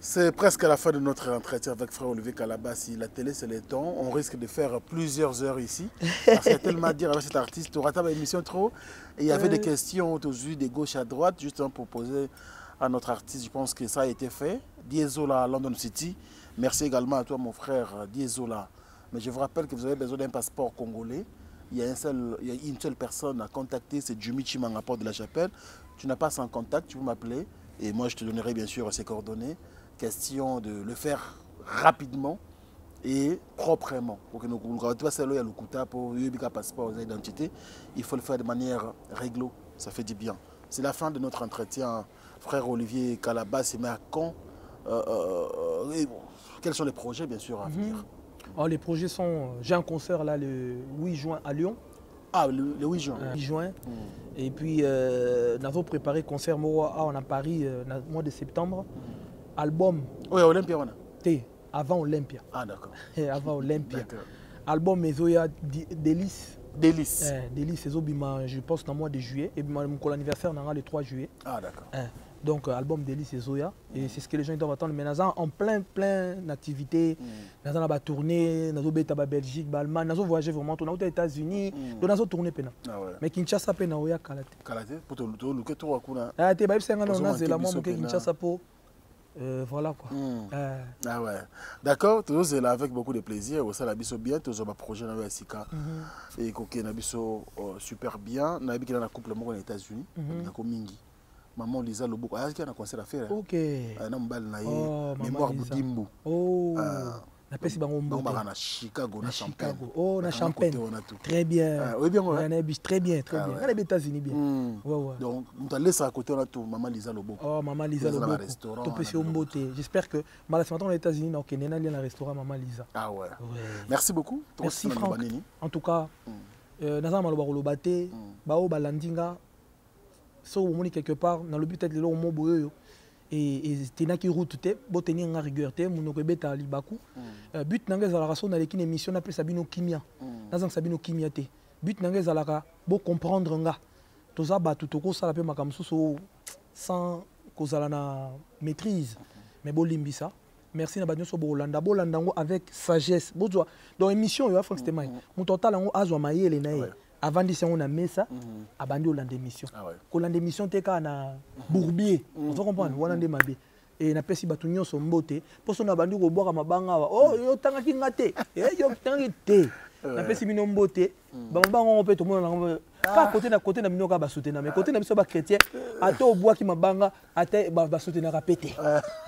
C'est presque à la fin de notre entretien avec frère Olivier Kalabassi. La télé, c'est le temps. On risque de faire plusieurs heures ici. Parce qu'il y a tellement à dire avec cet artiste. Tu rates l'émission trop. Et il y avait des questions aujourd'hui de gauche à droite, justement pour poser à notre artiste. Je pense que ça a été fait. Diesola, London City. Merci également à toi, mon frère Diesola. Mais je vous rappelle que vous avez besoin d'un passeport congolais. Il y a une seule personne à contacter, c'est Jumi Chimanga, Porte de la Chapelle. Tu n'as pas son contact, tu peux m'appeler. Et moi, je te donnerai bien sûr ses coordonnées. Question de le faire rapidement et proprement. Pour que nous le passeport d'identité, il faut le faire de manière réglo. Ça fait du bien. C'est la fin de notre entretien, frère Olivier Kalabassi. Mais à quand quels sont les projets, bien sûr, à venir? Les projets sont... J'ai un concert là le 8 juin à Lyon. Ah, le 8 juin. 8 juin. Et puis, nous avons préparé concert on a Paris au mois de septembre. Album. Oui, Olympia. Avant Olympia. Ah, d'accord. Avant Olympia. Album Mezoya Délice. Délice. Délice, je pense dans le mois de juillet. Et mon anniversaire, le 3 juillet. Ah, d'accord. Donc, album Délice et Zoya. Et c'est ce que les gens doivent attendre. Mais nous sommes en plein d'activités. Nous avons la tournée, nous avons été en Belgique, Allemagne, nous avons voyagé vraiment. Nous avons été aux États-Unis. Nous avons tourné. Mais Kinshasa, nous avons été à Kalate. Kalate, pour te le tour. Ah, tu es Kinshasa pour. Voilà quoi. Ah ouais. D'accord, tu es là avec beaucoup de plaisir. Au sein de la bien, tu as un projet dans le SICA. Et tu as super bien. Tu as un couple aux États-Unis. Maman Lisa Loboko, il y a un concert à faire. Ok. Mémoire Boudimbo. Oh. Na Chicago, na Champagne. Oh, na Champagne. Très bien. Oui, bien. Très bien, très bien. Les États-Unis bien. Donc, on a laissé à côté Maman Lisa Loboko. Oh, Maman Lisa Loboko. Tu peux se beauté. J'espère que ce matin aux États-Unis, on a un restaurant Maman Lisa. Ah ouais. Merci beaucoup. Merci Franck. En tout cas, Nazama Lobaro Bate, Bao Balandinga. Si vous êtes quelque part, dans le but peut-être le mot boyo et tena qui route te, bo tenir en rigueur te, mon okebeta libaku. But nanga za la raison dans l'équipe émission appelle Sabino Kimia. Nazang Sabino Kimia te. But nanga za la bo comprendre nga. Toza ba tutoko sala pe makamsu so sans kozala na maîtrise. Mais bo limbisa. Merci na banyo so bolanda ngo avec sagesse. Bo dans émission yo Franck Stemai. Mon total ngo azwa mayele na ye. Avant de on a mis ça, abandonné l'an d'émission. Quand l'an d'émission t'es qu'à na bourbier, on va comprendre. On a demandé et na pesi batunyo son beauté. Pour son abandonné au boire à ma banga. Oh yo tanga qui ngate, yo tanga té. Na pesi mino beauté. Bamba on peut tout le monde pas côté na minoka ba soutenir mais côté na biso ba chrétien. Ata au bois qui ma banga, ata ba soutenir à péter.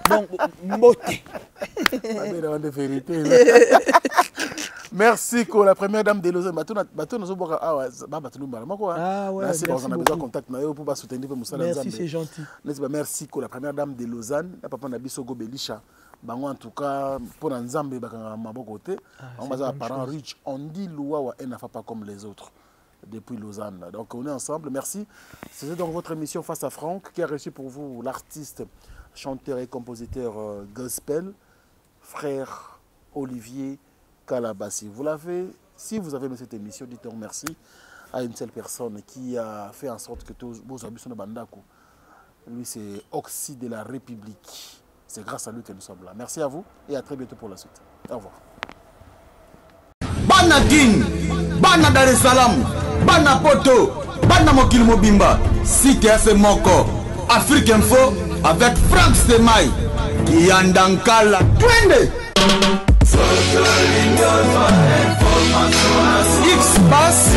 Donc beauté. Merci, la première dame de Lausanne. Merci, c'est gentil. Merci, la première dame de Lausanne. Papa Nabiso Gobelisha. En tout cas, pour un Zambé, on dit Louawa et n'a pas comme les autres depuis Lausanne. Donc on est ensemble. Merci. C'était donc votre émission Face à Franck qui a reçu pour vous l'artiste, chanteur et compositeur gospel, frère Olivier Kalabassi. Si vous avez aimé cette émission, dites donc merci à une seule personne qui a fait en sorte que tous vos habits sont de Bandako. Lui, c'est Oxy de la République. C'est grâce à lui que nous sommes là. Merci à vous et à très bientôt pour la suite. Au revoir. Bana King, Bana Dar es Salaam, Bana Poto, Bana Mokil Mobimba, Cité FM Moko, Afrique Info avec Franck Stemai, Yandankala, Twende. X-Bass